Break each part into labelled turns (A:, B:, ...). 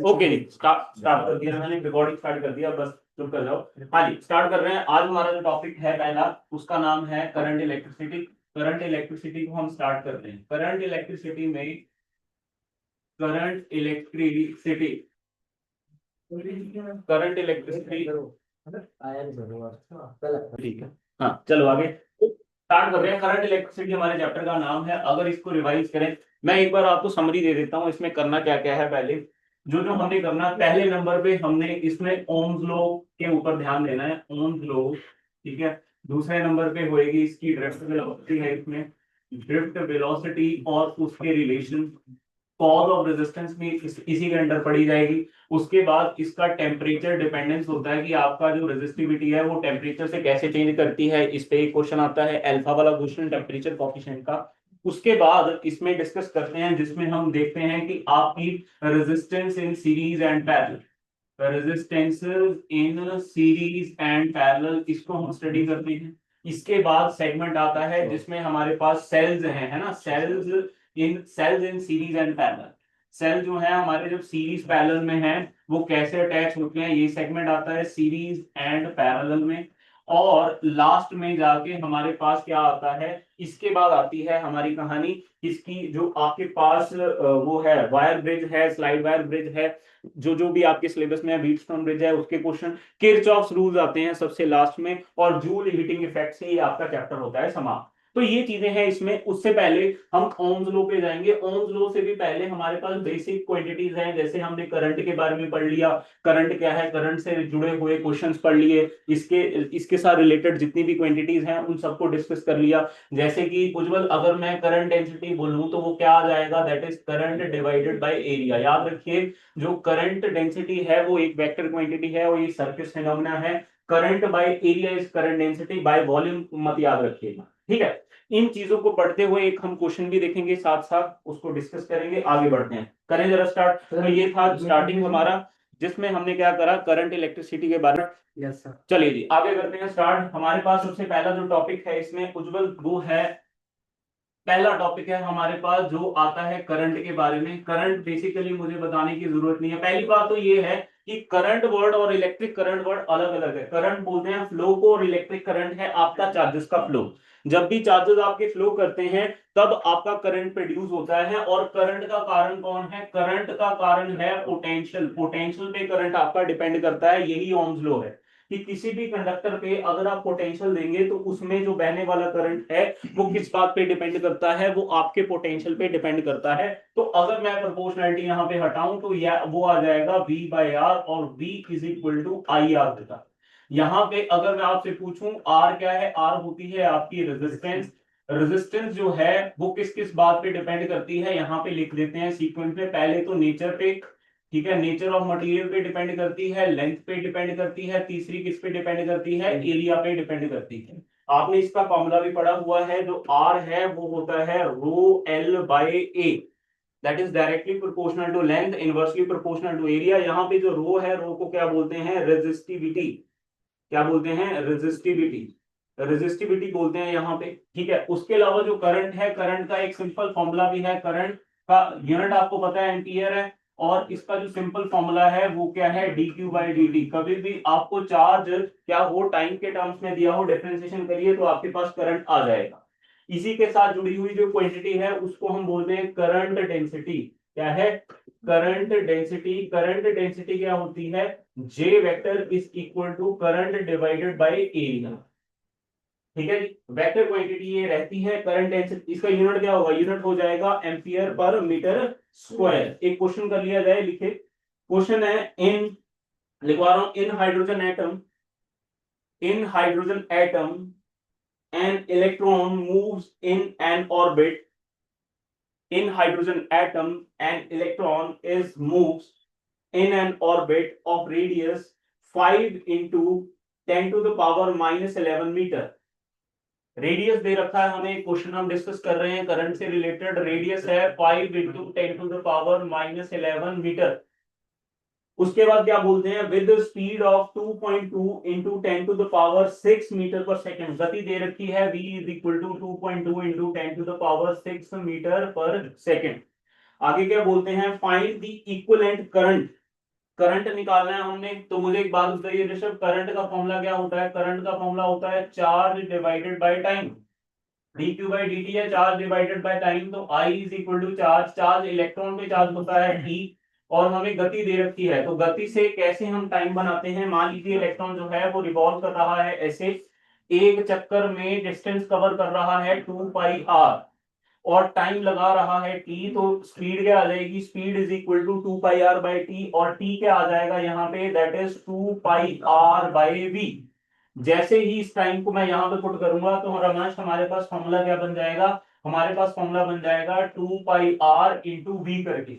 A: Okay जी, start start कर दिया मैंने, रिकॉर्डिंग स्टार्ट कर दिया, बस चुप कर जाओ। हाँ जी, स्टार्ट कर रहे हैं। आज हमारा जो टॉपिक है पहला, उसका नाम है करंट इलेक्ट्रिसिटी। करंट इलेक्ट्रिसिटी को हम स्टार्ट करते हैं। करंट इलेक्ट्रिसिटी में, करंट इलेक्ट्रिसिटी, करंट इलेक्ट्रिसिटी, ठीक है। हाँ चलो आगे स्टार्ट कर रहे हैं। करंट इलेक्ट्रिसिटी हमारे चैप्टर का नाम है। अगर इसको रिवाइज करें, मैं एक बार आपको समरी दे देता हूँ इसमें करना क्या क्या है। पहले जो जो हमने करना, पहले नंबर पे हमने इसमें ओम्स लॉ के ऊपर ध्यान देना है। ओम्स लॉ, ठीक है। दूसरे नंबर पे होएगी इसकी ड्रिफ्ट वेलोसिटी है, इसमें ड्रिफ्ट वेलोसिटी और उसके रिलेशन। कॉज ऑफ रेजिस्टेंस भी इसी के अंडर पड़ी जाएगी। उसके बाद इसका टेम्परेचर डिपेंडेंस होता है कि आपका जो रेजिस्टिविटी है वो टेम्परेचर से कैसे चेंज करती है। इस पे एक क्वेश्चन आता है, अल्फा वाला क्वेश्चन, टेम्परेचर कोफिशिएंट का। उसके बाद इसमें डिस्कस करते हैं, जिसमें हम देखते हैं कि आपकी resistance in series and parallel, resistance in series and parallel, इसको हम स्टडी करते हैं। इसके बाद सेगमेंट आता है जिसमें हमारे पास सेल्स हैं, है ना, cells in series and parallel. Cell जो है हमारे जब सीरीज पैरेलल में है वो कैसे अटैच होते हैं, ये सेगमेंट आता है सीरीज एंड पैरेलल में। और लास्ट में जाके हमारे पास क्या आता है, इसके बाद आती है हमारी कहानी। इसकी जो आपके पास वो है, वायर ब्रिज है, स्लाइड वायर ब्रिज है, जो जो भी आपके सिलेबस में है, व्हीटस्टोन ब्रिज है, उसके क्वेश्चन, किरचॉफ्स रूल्स आते हैं सबसे लास्ट में, और जूल हीटिंग इफेक्ट से ये आपका चैप्टर होता है समाप्त। तो ये चीजें हैं इसमें। उससे पहले हम ओम्स लॉ पे जाएंगे। ओम्स लॉ से भी पहले हमारे पास बेसिक क्वांटिटीज हैं, जैसे हमने करंट के बारे में पढ़ लिया, करंट क्या है, करंट से जुड़े हुए क्वेश्चंस पढ़ लिए, इसके इसके साथ रिलेटेड जितनी भी क्वांटिटीज हैं उन सबको डिस्कस कर लिया। जैसे कि उज्जवल, अगर मैं करंट डेंसिटी बोलूं तो वो क्या आ जाएगा, that is current divided by area. याद रखिए, जो करंट डेंसिटी है वो एक वेक्टर क्वांटिटी है और ये सरफेस फिनोमेना है। Current by area is current density by volume, मत याद रखिएगा, ठीक है। इन चीजों को पढ़ते हुए एक हम क्वेश्चन भी देखेंगे, साथ साथ उसको डिस्कस करेंगे। आगे बढ़ते हैं, करें जरा स्टार्ट। तो ये था स्टार्टिंग हमारा, जिसमें हमने क्या करा, करंट इलेक्ट्रिसिटी के बारे में। Yes sir. चलिए जी आगे करते हैं स्टार्ट। हमारे पास सबसे पहला जो टॉपिक है इसमें उज्जवल, वो है, पहला टॉपिक है हमारे पास जो आता है करंट के बारे में। करंट बेसिकली मुझे बताने की जरूरत नहीं है। पहली बात तो ये है कि करंट वर्ड और इलेक्ट्रिक करंट वर्ड अलग अलग है। करंट बोलते हैं फ्लो को, और इलेक्ट्रिक करंट है आपका चार्जेस का फ्लो। जब भी चार्जेस आपके फ्लो करते हैं तब आपका करंट प्रोड्यूस होता है। और करंट का कारण कौन है, करंट का कारण है पोटेंशियल। पोटेंशियल पे करंट आपका डिपेंड करता है, यही ओम्स लॉ है कि किसी भी कंडक्टर पे अगर आप पोटेंशियल देंगे तो उसमें जो बहने वाला करंट है वो किस बात पे डिपेंड करता है, वो आपके पोटेंशियल पे डिपेंड करता है। तो अगर मैं प्रोपोर्शनलिटी यहाँ पे हटाऊं तो या वो आ जाएगा V बाई आर, और V is equal to I R देता। यहाँ पे अगर मैं आपसे पूछूं R क्या है, R होती है आपकी रेजिस्टेंस। रेजिस्टेंस जो है वो किस किस बात पे डिपेंड करती है, यहाँ पे लिख देते हैं सीक्वेंस में। पहले तो नेचर पे, ठीक है, नेचर ऑफ मटेरियल पे डिपेंड करती है, लेंथ पे डिपेंड करती है, तीसरी किस पे डिपेंड करती है, एरिया पे डिपेंड करती है। आपने इसका फॉर्मूला भी पढ़ा हुआ है, जो आर है वो होता है rho L by A, that is directly proportional to length, inversely proportional to area. यहाँ पे जो रो है, रो को क्या बोलते हैं, रेजिस्टिविटी। क्या बोलते हैं, रेजिस्टिविटी, रेजिस्टिविटी बोलते हैं यहाँ पे, ठीक है। उसके अलावा जो करंट है, करंट का एक सिंपल फॉर्मूला भी है। करंट का यूनिट आपको पता है एम्पियर है, और इसका जो सिंपल फॉर्मूला है वो क्या है, D Q by D T. कभी भी आपको चार्ज क्या हो टाइम के टर्म्स में दिया हो, डिफरेंशिएशन करिए तो आपके पास करंट आ जाएगा। इसी के साथ जुड़ी हुई जो क्वांटिटी है उसको हम बोलते हैं करंट डेंसिटी। क्या है, करंट डेंसिटी। करंट डेंसिटी क्या होती है, J vector is equal to current divided by area, ठीक है जी। वेक्टर क्वांटिटी ये रहती है। करंट डेंसिटी, इसका यूनिट क्या होगा, यूनिट हो जाएगा एम्पियर पर मीटर स्क्वायर। एक क्वेश्चन कर लिया जाए, लिखे। क्वेश्चन है, इन, लिखवा रहा हूं, in hydrogen atom, in hydrogen atom an electron moves in an orbit, in hydrogen atom an electron is moves in an orbit of radius 5 into 10 to the power minus 11 metre. Radius दे रखा है हमें, question हम discuss कर रहे हैं current से related. Radius है 5 into 10 to the power minus 11 metre. उसके बाद क्या बोलते हैं, with speed of 2.2 into 10 to the power 6 metre per second. गति दे रखी है v is equal to 2.2 into 10 to the power 6 metre per second. आगे क्या बोलते हैं, find the equivalent current, current निकालना है हमने। तो मुझे एक बात बताइए ऋषभ, करंट का फॉर्मूला क्या होता है? करंट का फॉर्मूला होता है charge divided by time, dq by dt है चार्ज डिवाइडेड बाय टाइम। तो I is equal to charge, charge electron पे चार्ज होता है t, और हमें गति दे रखी है। तो गति से कैसे हम टाइम बनाते हैं, मान लीजिए इलेक्ट्रॉन जो है वो रिवॉल्व कर रहा है ऐसे, एक चक्कर में डिस्टेंस कवर कर रहा है 2 पाई r, और टाइम लगा रहा है t। तो स्पीड क्या आ जाएगी, speed is equal to 2 pi r by T, और t क्या आ जाएगा यहाँ पे, that is 2 pi r by v। जैसे ही इस टाइम को मैं यहाँ पे पुट करूंगा तो रमाश हमारे पास फॉर्मूला क्या बन जाएगा, हमारे पास फॉर्मूला बन जाएगा 2 पाई आर इंटू वी करके।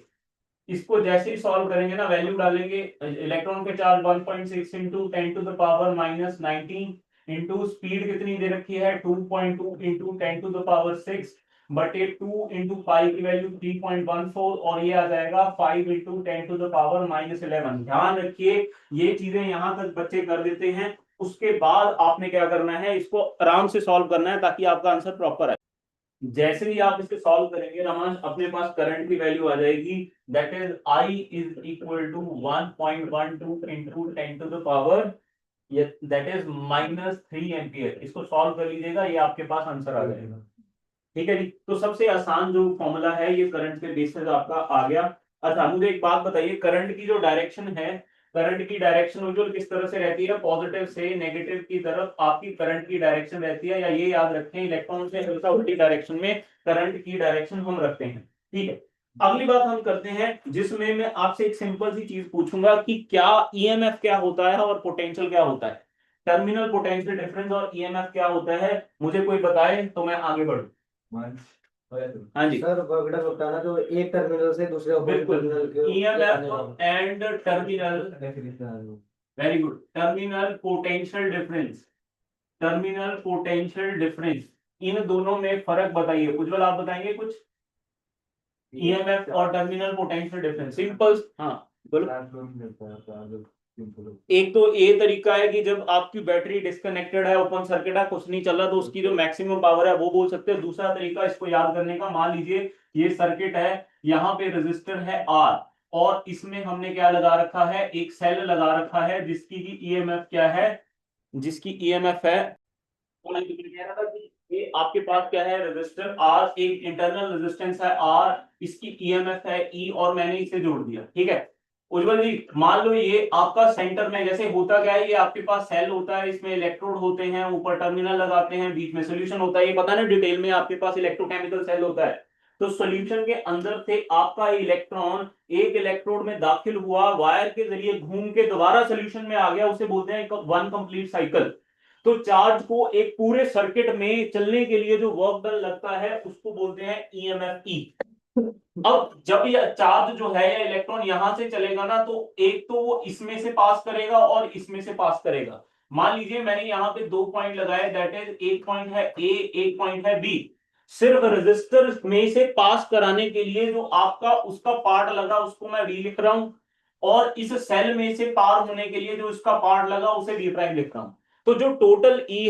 A: इसको जैसे ही सॉल्व करेंगे ना, वैल्यू डालेंगे, इलेक्ट्रॉन के charge 1.6 into 10 to the power minus 19 into speed कितनी दे रखी है 2.2 इंटू 10 टू द पावर 6 बटे 2 इंटू पाई की वैल्यू 3.14, और ये आ जाएगा 5 into 10 to the power minus 11। ध्यान रखिए ये चीजें यहाँ तक बच्चे कर देते हैं, उसके बाद आपने क्या करना है, इसको आराम से सॉल्व करना है ताकि आपका आंसर प्रॉपर आए। जैसे ही आप इसको सॉल्व करेंगे रमाश, अपने पास करंट की वैल्यू आ जाएगी, that is I is equal to 1.12 into 10 to the power, that is -3 ampere. इसको सॉल्व कर लीजिएगा, ये आपके पास आंसर आ जाएगा। ठीक है जी, तो सबसे आसान जो फॉर्मूला है ये करंट के बेसिस आपका आ गया। अच्छा मुझे एक बात बताइए, करंट की जो डायरेक्शन है, करंट की डायरेक्शन उज्ज्वल किस तरह से रहती है, पॉजिटिव से नेगेटिव की तरफ आपकी करंट की डायरेक्शन रहती है, या ये याद रखें इलेक्ट्रॉन से हमेशा उल्टी डायरेक्शन में करंट की डायरेक्शन हम रखते हैं। ठीक है, अगली बात हम करते हैं जिसमें मैं आपसे एक सिंपल सी चीज पूछूंगा कि क्या ईएमएफ क्या होता है और पोटेंशियल क्या होता है, टर्मिनल पोटेंशियल डिफरेंस और ईएमएफ क्या होता है, मुझे कोई बताए तो मैं आगे बढ़ूं। हाँ जी
B: सर वर्कडन होता है ना जो एक टर्मिनल से दूसरे
A: बिल्कुल,
B: टर्मिनल के
A: EMF and terminal, very good, terminal potential difference, terminal potential difference, इन दोनों में फर्क बताइए। उज्जवल आप बताएंगे कुछ, ईएमएफ और टर्मिनल पोटेंशियल डिफरेंस, सिंपल। हाँ बोलो। एक तो ये तरीका है कि जब आपकी बैटरी डिस्कनेक्टेड है, ओपन सर्किट है, कुछ नहीं चल रहा, तो उसकी जो मैक्सिमम पावर है वो बोल सकते हैं। दूसरा तरीका इसको याद करने का, मान लीजिए ये सर्किट है, यहाँ पे रेजिस्टर है आर, और इसमें हमने क्या लगा रखा है, एक सेल लगा रखा है जिसकी की ईएमएफ क्या है, जिसकी ईएमएफ है, मैं कह रहा था कि ये आपके पास क्या है, रेजिस्टर आर, एक इंटरनल रेजिस्टेंस है आर, इसकी ईएमएफ है ई, और मैंने इसे जोड़ दिया। ठीक है उज्जवल जी, मान लो ये आपका सेंटर में, जैसे होता क्या है, ये आपके पास सेल होता है, इसमें इलेक्ट्रोड होते हैं, ऊपर टर्मिनल लगाते हैं, बीच में सोल्यूशन होता है, ये पता है ना डिटेल में, आपके पास इलेक्ट्रोकेमिकल सेल होता है। तो सोल्यूशन के अंदर से आपका इलेक्ट्रॉन एक इलेक्ट्रोड में दाखिल हुआ, वायर के जरिए घूम के दोबारा सोल्यूशन में आ गया, उसे बोलते हैं वन कंप्लीट साइकिल। तो चार्ज को एक पूरे सर्किट में चलने के लिए जो वर्क डन लगता है उसको बोलते हैं ईएमएफ ई। अब जब ये चार्ज जो है या इलेक्ट्रॉन यहां से चलेगा ना, तो एक तो वो इसमें से पास करेगा और इसमें से पास करेगा। मान लीजिए मैंने यहाँ पे 2 पॉइंट लगाए, दैट इज एक पॉइंट है ए, एक पॉइंट है बी। सिर्फ रेजिस्टर में से पास कराने के लिए जो आपका उसका पार्ट लगा उसको मैं वी लिख रहा हूं, और इस सेल में से पार होने के लिए जो इसका पार्ट लगा उसे वी प्राइम लिख रहा हूं। तो जो टोटल ई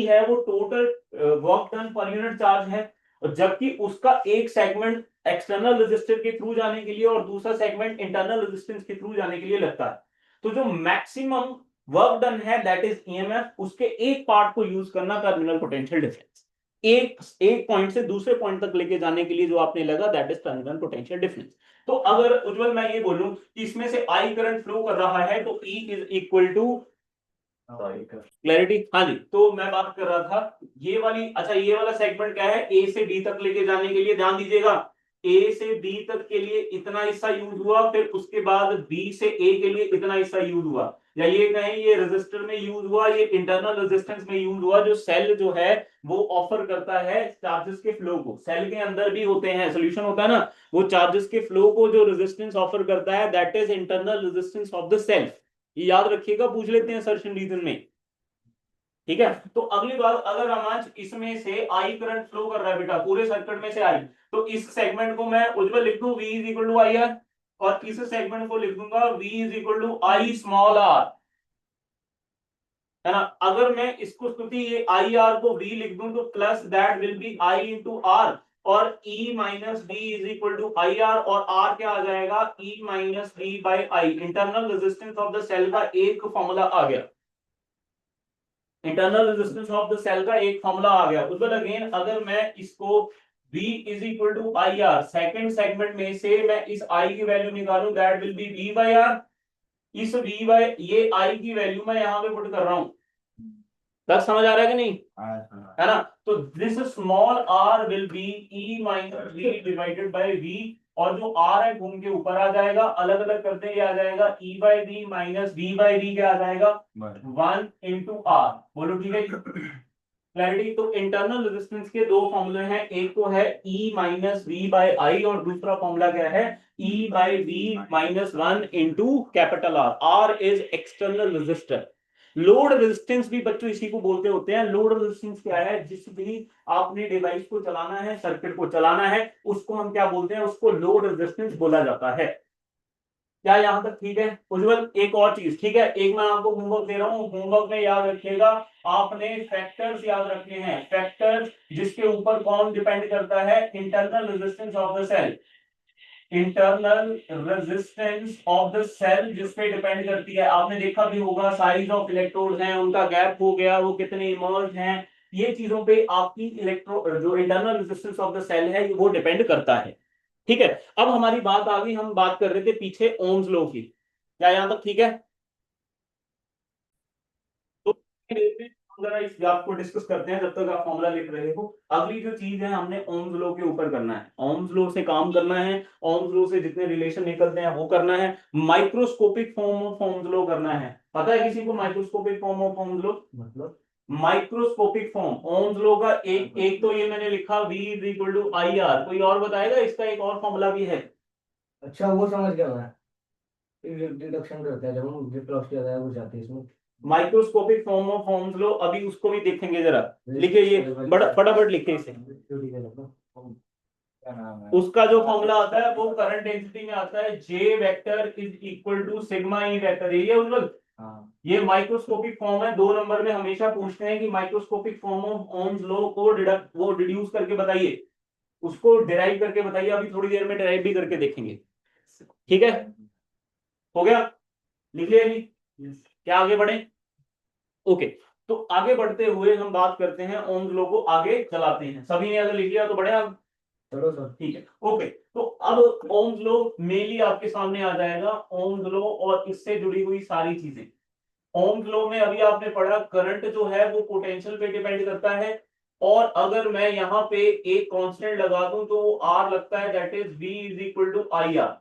A: है वो total work done per unit charge है, और जबकि उसका एक सेगमेंट एक्सटर्नल रेजिस्टर के थ्रू जाने के लिए और दूसरा सेगमेंट इंटरनल रेजिस्टेंस के थ्रू जाने के लिए लगता है। तो जो मैक्सिमम वर्क डन है दैट इज ईएमएफ, उसके एक पार्ट को यूज करना टर्मिनल पोटेंशियल डिफरेंस, एक एक पॉइंट से दूसरे पॉइंट तक लेके जाने के लिए जो आपने लगा that is terminal potential difference. तो अगर उज्जवल मैं ये बोलूं कि इसमें से आई करंट फ्लो कर रहा है, तो E is equal to, clarity, हाँ जी, तो मैं बात कर रहा था ये वाली, अच्छा ये वाला सेगमेंट क्या है, ए से बी तक लेके जाने के लिए, ध्यान दीजिएगा, ए से बी तक के लिए इतना हिस्सा यूज हुआ, फिर उसके बाद बी से ए के लिए इतना हिस्सा यूज हुआ, या ये कहें ये रेजिस्टर में यूज हुआ, ये इंटरनल रेजिस्टेंस में यूज हुआ। जो सेल जो है वो ऑफर करता है चार्जेस के फ्लो को, सेल के अंदर भी होते हैं, सोल्यूशन होता है ना, वो चार्जेस के फ्लो को जो रेजिस्टेंस ऑफर करता है that is internal resistance of the cell. ये याद रखिएगा, पूछ लेते हैं सर्च रीजन में। ठीक है, तो अगली बात, अगर रमांच इसमें से आई करंट फ्लो कर रहा है बेटा, पूरे सर्किट में से आई, तो इस सेगमेंट को मैं उज्जवल लिख दूं V is equal to I R, और इस सेगमेंट को लिख दूंगा V is equal to I small R, है ना। अगर मैं इसको स्तुति ये आई आर को V लिख दूं तो plus that will be I into R, और E minus B is equal to I R, और R क्या आ जाएगा, E minus B by I. Internal resistance of the cell का एक फॉर्मूला आ गया, internal resistance of the cell का एक फॉर्मूला आ गया। उसके बाद अगेन अगर मैं इसको V is equal to I R, second segment में से मैं इस I की वैल्यू निकालूं, that will be V by R. इस V बाई ये I की वैल्यू मैं यहाँ पे पुट कर रहा हूं, तक समझ आ रहा है कि नहीं, है ना। तो this small r will be E minus v divided by v, और जो r है घूम के ऊपर आ जाएगा, अलग अलग करते ही आ जाएगा E by v minus v by v क्या आ जाएगा, 1 इंटू r। बोलो ठीक है क्लैरिटी। तो इंटरनल रेजिस्टेंस के दो फॉर्मूले हैं, एक तो है E minus v by I, और दूसरा फॉर्मूला क्या है, E by v minus 1 into capital R। R is external resistor. Load resistance भी बच्चों इसी को बोलते होते हैं। लोड रेजिस्टेंस क्या है, जिस भी आपने डिवाइस को चलाना है, सर्किट को चलाना है, उसको हम क्या बोलते हैं, उसको लोड रेजिस्टेंस बोला जाता है। क्या यहां तक ठीक है उज्जवल। एक और चीज, ठीक है, एक मैं आपको होमवर्क दे रहा हूं, होमवर्क में याद रखिएगा, आपने फैक्टर्स याद रखने हैं, फैक्टर्स जिसके ऊपर कौन डिपेंड करता है, internal resistance of the cell. Internal resistance of the cell जिस पे डिपेंड करती है, आपने देखा भी होगा साइज ऑफ इलेक्ट्रोड हैं, उनका गैप हो गया, वो कितने इमर्ज हैं, ये चीजों पे आपकी इलेक्ट्रो जो internal resistance of the cell है वो डिपेंड करता है। ठीक है, अब हमारी बात आ गई, हम बात कर रहे थे पीछे ओम्स लॉ की, क्या यहां तक ठीक है। तो हम जरा इस ग्राफ को डिस्कस करते हैं जब तक आप फॉर्मूला लिख रहे हो। अगली जो चीज है, हमने ओम्स लॉ के ऊपर करना है, ओम्स लॉ से काम करना है, ओम्स लॉ से जितने रिलेशन निकलते हैं वो करना है, microscopic form of Ohm's law करना है। पता है किसी को microscopic form of Ohm's law, मतलब माइक्रोस्कोपिक फॉर्म ओम्स लॉ का एक एक तो ये मैंने लिखा V is equal to I R, कोई और बताएगा, इसका एक और फॉर्मूला भी है।
B: अच्छा वो समझ गया मैं, डिडक्शन करते हैं जब हम वेलोसिटी ज्यादा हो जाती है इसमें।
A: Microscopic form of Ohm's law, अभी उसको भी देखेंगे जरा, लिखिए ये बड़ा फटाफट लिखिए इसे।
B: क्या नाम है
A: उसका जो फॉर्मूला आता है वो करंट डेंसिटी में आता है, J vector is equal to sigma E vector, ये उज्जवल।
B: हाँ
A: ये माइक्रोस्कोपिक फॉर्म है, 2 नंबर में हमेशा पूछते हैं कि microscopic form of Ohm's law को डिड्यूस करके बताइए, उसको डिराइव करके बताइए, अभी थोड़ी देर में डिराइव भी करके देखेंगे। ठीक है, हो गया, लिख लिया जी, क्या आगे बढ़े। ओके, तो आगे बढ़ते हुए हम बात करते हैं ओम्स लॉ को आगे चलाते हैं। सभी ने अगर लिख लिया तो बढ़े आप,
B: चलो सर
A: ठीक है। ओके, तो अब ओम्स लॉ मेनली आपके सामने आ जाएगा, ओम्स लॉ और इससे जुड़ी हुई सारी चीजें। ओम्स लॉ में अभी आपने पढ़ा करंट जो है वो पोटेंशियल पे डिपेंड करता है, और अगर मैं यहाँ पे एक कांस्टेंट लगा दूं तो वो आर लगता है, that is V is equal to I R.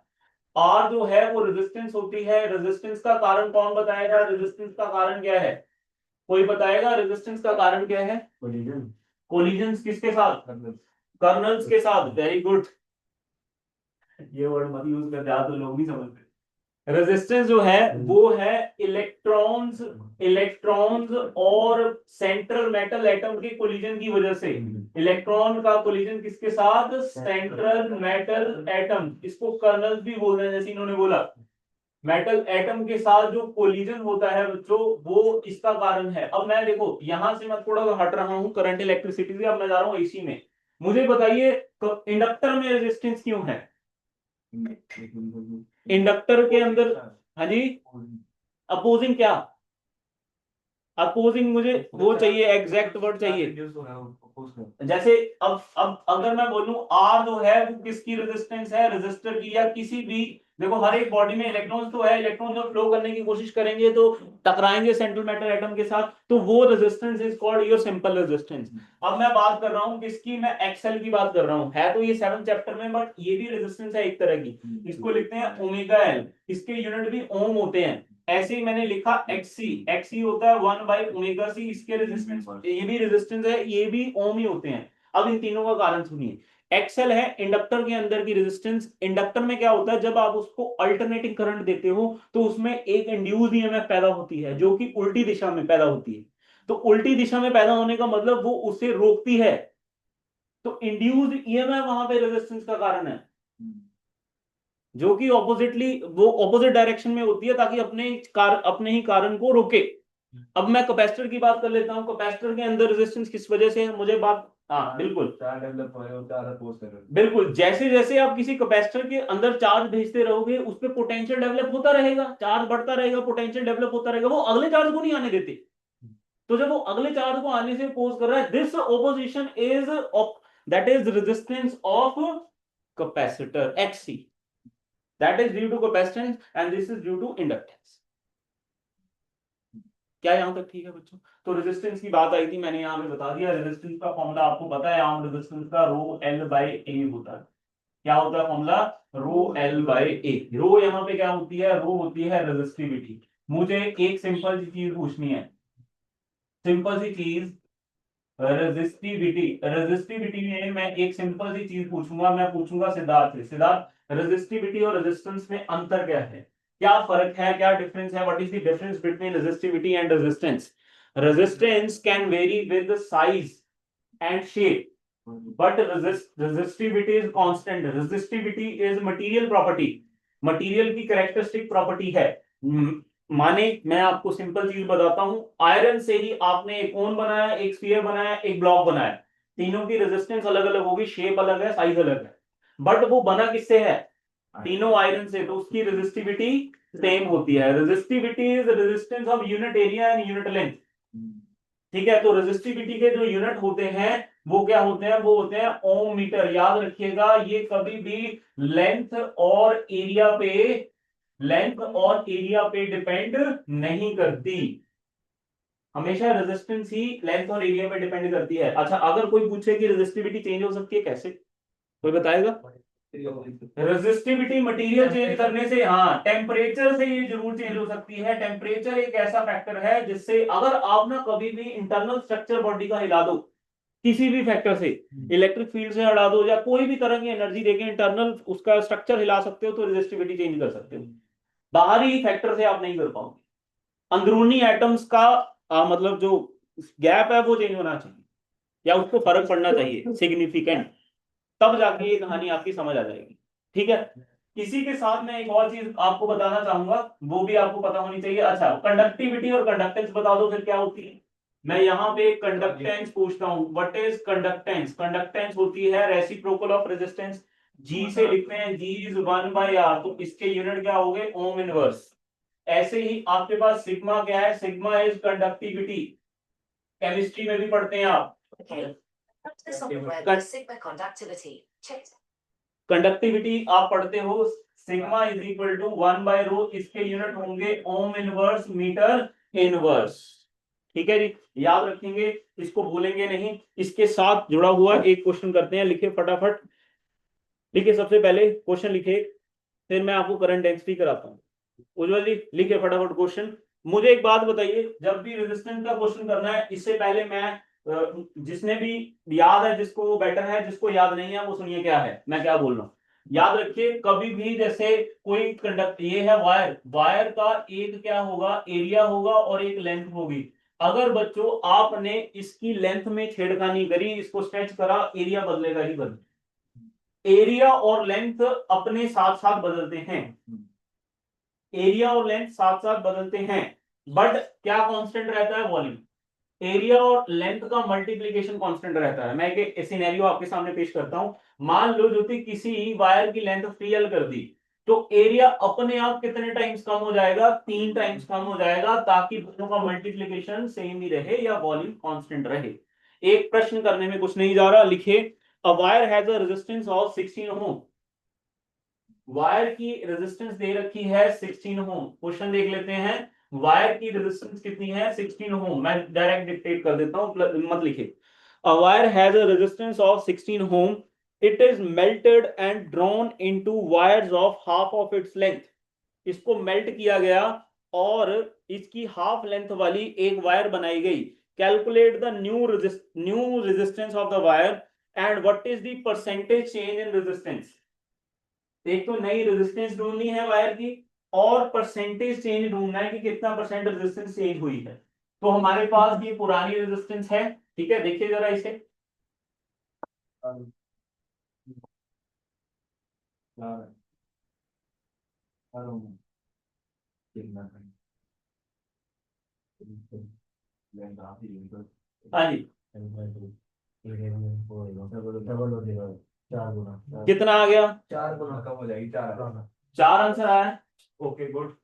A: R जो है वो रेजिस्टेंस होती है, रेजिस्टेंस का कारण कौन बताएगा, रेजिस्टेंस का कारण क्या है, कोई बताएगा रेजिस्टेंस का कारण क्या है,
B: कोलिजन।
A: कोलिजन किसके साथ, कर्नल्स के साथ, वेरी गुड। ये वर्ड मत यूज करते, आप तो लोग नहीं समझते। रेजिस्टेंस जो है वो है इलेक्ट्रॉन्स, इलेक्ट्रॉन्स और सेंट्रल मेटल एटम के कोलिजन की वजह से। इलेक्ट्रॉन का कोलिजन किसके साथ, सेंट्रल मेटल एटम, इसको कर्नल्स भी बोलते हैं, जैसे इन्होंने बोला मेटल एटम के साथ जो कोलिजन होता है बच्चों, वो इसका कारण है। अब मैं देखो यहां से मैं थोड़ा हट रहा हूं करंट इलेक्ट्रिसिटी से, अब मैं जा रहा हूं एसी में। मुझे बताइए इंडक्टर में रेजिस्टेंस क्यों है, इंडक्टर के अंदर, हाँ जी, अपोजिंग क्या, अपोजिंग मुझे वो चाहिए, एग्जैक्ट वर्ड चाहिए। जैसे अब अगर मैं बोलूं आर जो है वो किसकी रेजिस्टेंस है, रेजिस्टर की, या किसी भी, देखो हर एक बॉडी में इलेक्ट्रॉन्स तो है, इलेक्ट्रॉन जब फ्लो करने की कोशिश करेंगे तो टकराएंगे सेंट्रल मेटल एटम के साथ, तो वो resistance is called your simple resistance. अब मैं बात कर रहा हूँ किसकी, मैं एक्सेल की बात कर रहा हूँ, है तो ये 7th चैप्टर में, बट ये भी रेजिस्टेंस है एक तरह की, इसको लिखते हैं ओमेगा एल, इसके यूनिट भी ओम होते हैं। ऐसे ही मैंने लिखा XC, XC होता है 1 बाई ओमेगा सी, इसके रेजिस्टेंस, ये भी रेजिस्टेंस है, ये भी ओम ही होते हैं। अब इन तीनों का कारण सुनिए, एक्सएल है इंडक्टर के अंदर की रेजिस्टेंस। इंडक्टर में क्या होता है, जब आप उसको अल्टरनेटिंग करंट देते हो तो उसमें एक इंड्यूस्ड ईएमएफ पैदा होती है जो कि उल्टी दिशा में पैदा होती है। तो उल्टी दिशा में पैदा होने का मतलब वो उसे रोकती है, तो इंड्यूस्ड ईएमएफ वहां पे रेजिस्टेंस का कारण है, जो कि ऑपोजिटली वो ऑपोजिट डायरेक्शन में होती है ताकि अपने ही कारण को रोके। अब मैं कैपेसिटर की बात कर लेता हूं, कैपेसिटर के अंदर रेजिस्टेंस किस वजह से है, मुझे बात हाँ बिल्कुल
B: चार्ज डेवलप हो रहे हो, चार्ज अपोज कर रहे हो।
A: बिल्कुल, जैसे जैसे आप किसी कैपेसिटर के अंदर चार्ज भेजते रहोगे उस पर पोटेंशियल डेवलप होता रहेगा, चार्ज बढ़ता रहेगा, पोटेंशियल डेवलप होता रहेगा, वो अगले चार्ज को नहीं आने देते। तो जब वो अगले चार्ज को आने से अपोज कर रहा है, this opposition is that is resistance of capacitor XC, that is due to capacitance and this is due to inductance. क्या यहां तक ठीक है बच्चों? तो रेजिस्टेंस की बात आई थी, मैंने यहां पे बता दिया। रेजिस्टेंस का फॉर्मूला आपको पता है, आम रेजिस्टेंस का रो एल बाई ए होता है। क्या होता है फॉर्मूला? रो एल बाई ए। रो यहाँ पे क्या होती है? रो होती है रेजिस्टिविटी। मुझे एक सिंपल सी चीज पूछनी है, सिंपल सी चीज, रेजिस्टिविटी। रेजिस्टिविटी में मैं एक सिंपल सी चीज पूछूंगा, मैं पूछूंगा सिद्धार्थ से, सिद्धार्थ रेजिस्टिविटी और रेजिस्टेंस में अंतर क्या है, क्या फर्क है, क्या डिफरेंस है? What is the difference between resistivity and resistance? Resistance can very with size and shape, but resistivity is constant. Resistivity is material property, material की कैरेक्टरिस्टिक प्रॉपर्टी है। माने मैं आपको सिंपल चीज बताता हूं, आयरन से ही आपने एक कोन बनाया, एक स्फीयर बनाया, एक ब्लॉक बनाया, तीनों की रेजिस्टेंस अलग अलग होगी, शेप अलग है, साइज अलग है, बट वो बना किससे है? तीनों आयरन से, तो उसकी रेजिस्टिविटी सेम होती है। Resistivity is resistance of unit area and unit length. ठीक है, तो रेजिस्टिविटी के जो यूनिट होते हैं वो क्या होते हैं? वो होते हैं ओम मीटर। याद रखिएगा, ये कभी भी लेंथ और एरिया पे, लेंथ और एरिया पे डिपेंड नहीं करती, हमेशा रेजिस्टेंस ही लेंथ और एरिया पे डिपेंड करती है। अच्छा, अगर कोई पूछे कि रेजिस्टिविटी चेंज हो सकती है कैसे, कोई बताएगा? रेजिस्टिविटी मटेरियल चेंज करने से, हाँ, टेम्परेचर से ये जरूर चेंज हो सकती है। टेम्परेचर एक ऐसा फैक्टर है जिससे अगर आप ना कभी भी इंटरनल स्ट्रक्चर बॉडी का हिला दो किसी भी फैक्टर से, इलेक्ट्रिक फील्ड से हटा दो या कोई भी तरह की एनर्जी देके इंटरनल उसका स्ट्रक्चर हिला सकते हो, तो रेजिस्टिविटी चेंज कर सकते हो। बाहरी फैक्टर से आप नहीं कर पाओगे। अंदरूनी एटम्स का मतलब जो गैप है वो चेंज होना चाहिए या उसको फर्क पड़ना चाहिए सिग्निफिकेंट, तब जाके ये कहानी आपकी समझ आ जाएगी। ठीक है, इसी के साथ मैं एक और चीज आपको बताना चाहूंगा, वो भी आपको पता होनी चाहिए। अच्छा, कंडक्टिविटी और कंडक्टेंस बता दो फिर क्या होती है। मैं यहाँ पे कंडक्टेंस पूछता हूँ, व्हाट इज कंडक्टेंस? कंडक्टेंस होती है रेसिप्रोकल ऑफ रेजिस्टेंस। जी से लिखते हैं, जी इज 1/r, तो इसके यूनिट क्या हो गए? Ohm inverse. ऐसे ही आपके पास सिग्मा क्या है? सिग्मा इज कंडक्टिविटी, केमिस्ट्री में भी पढ़ते हैं आप। कंडक्टिविटी आप पढ़ते हो, सिग्मा इज इक्वल टू 1/रो, इसके यूनिट होंगे ओम इनवर्स मीटर इनवर्स। ठीक है जी, याद रखेंगे, इसको भूलेंगे नहीं। इसके साथ जुड़ा हुआ एक क्वेश्चन करते हैं, लिखे फटाफट। लिखे, सबसे पहले क्वेश्चन लिखे, फिर मैं आपको करंट डेंसिटी कराता हूँ। उज्जवल जी लिखे फटाफट क्वेश्चन। मुझे एक बात बताइए, जब भी रेजिस्टेंस का क्वेश्चन करना है, इससे पहले मैं जिसने भी याद है, जिसको वो बेटर है, जिसको याद नहीं है वो सुनिए क्या है मैं क्या बोल रहा हूँ। याद रखिए, कभी भी जैसे कोई कंडक्ट, ये है वायर, वायर का एक क्या होगा? एरिया होगा और एक लेंथ होगी। अगर बच्चों आपने इसकी लेंथ में छेड़खानी करी, इसको स्ट्रेच करा, एरिया बदलेगा ही बदलेगा। एरिया और लेंथ अपने साथ साथ बदलते हैं, एरिया और लेंथ साथ साथ बदलते हैं, बट क्या कांस्टेंट रहता है? वॉल्यूम। एरिया और लेंथ का मल्टीप्लीकेशन कांस्टेंट रहता है। मैं एक सिनेरियो आपके सामने पेश करता हूं। मान लो ज्योति किसी वायर की लेंथ 3L कर दी, तो एरिया अपने आप कितने टाइम्स कम हो जाएगा? 3 टाइम्स कम हो जाएगा, ताकि दोनों का मल्टीप्लीकेशन सेम ही रहे या वॉल्यूम कांस्टेंट रहे। एक प्रश्न करने में कुछ नहीं जा रहा, लिखे, a wire has a resistance of 16 ohm. Wire की रेजिस्टेंस दे रखी है 16 ओम। क्वेश्चन देख लेते हैं, वायर की रेजिस्टेंस कितनी है? 16 ओम। मैं डायरेक्ट डिक्टेट कर देता हूं, मत लिखे। A wire has a resistance of 16 ohm, it is melted and drawn into wires of half of its length. इसको मेल्ट किया गया और इसकी हाफ लेंथ वाली एक वायर बनाई गई। Calculate the new resistance of the wire and what is the percentage change in resistance. एक तो नई रेजिस्टेंस ढूंढनी है वायर की, और परसेंटेज चेंज ढूंढना है कि कितना परसेंट रेजिस्टेंस चेंज हुई है। तो हमारे पास ये पुरानी रेजिस्टेंस है, ठीक है, देखिए जरा इसे। हाँ जी,
B: डबल हो जाएगा, 4 गुना,
A: कितना आ गया?
B: 4 गुना कम हो जाएगी, 4
A: 4 आंसर आया। Okay good.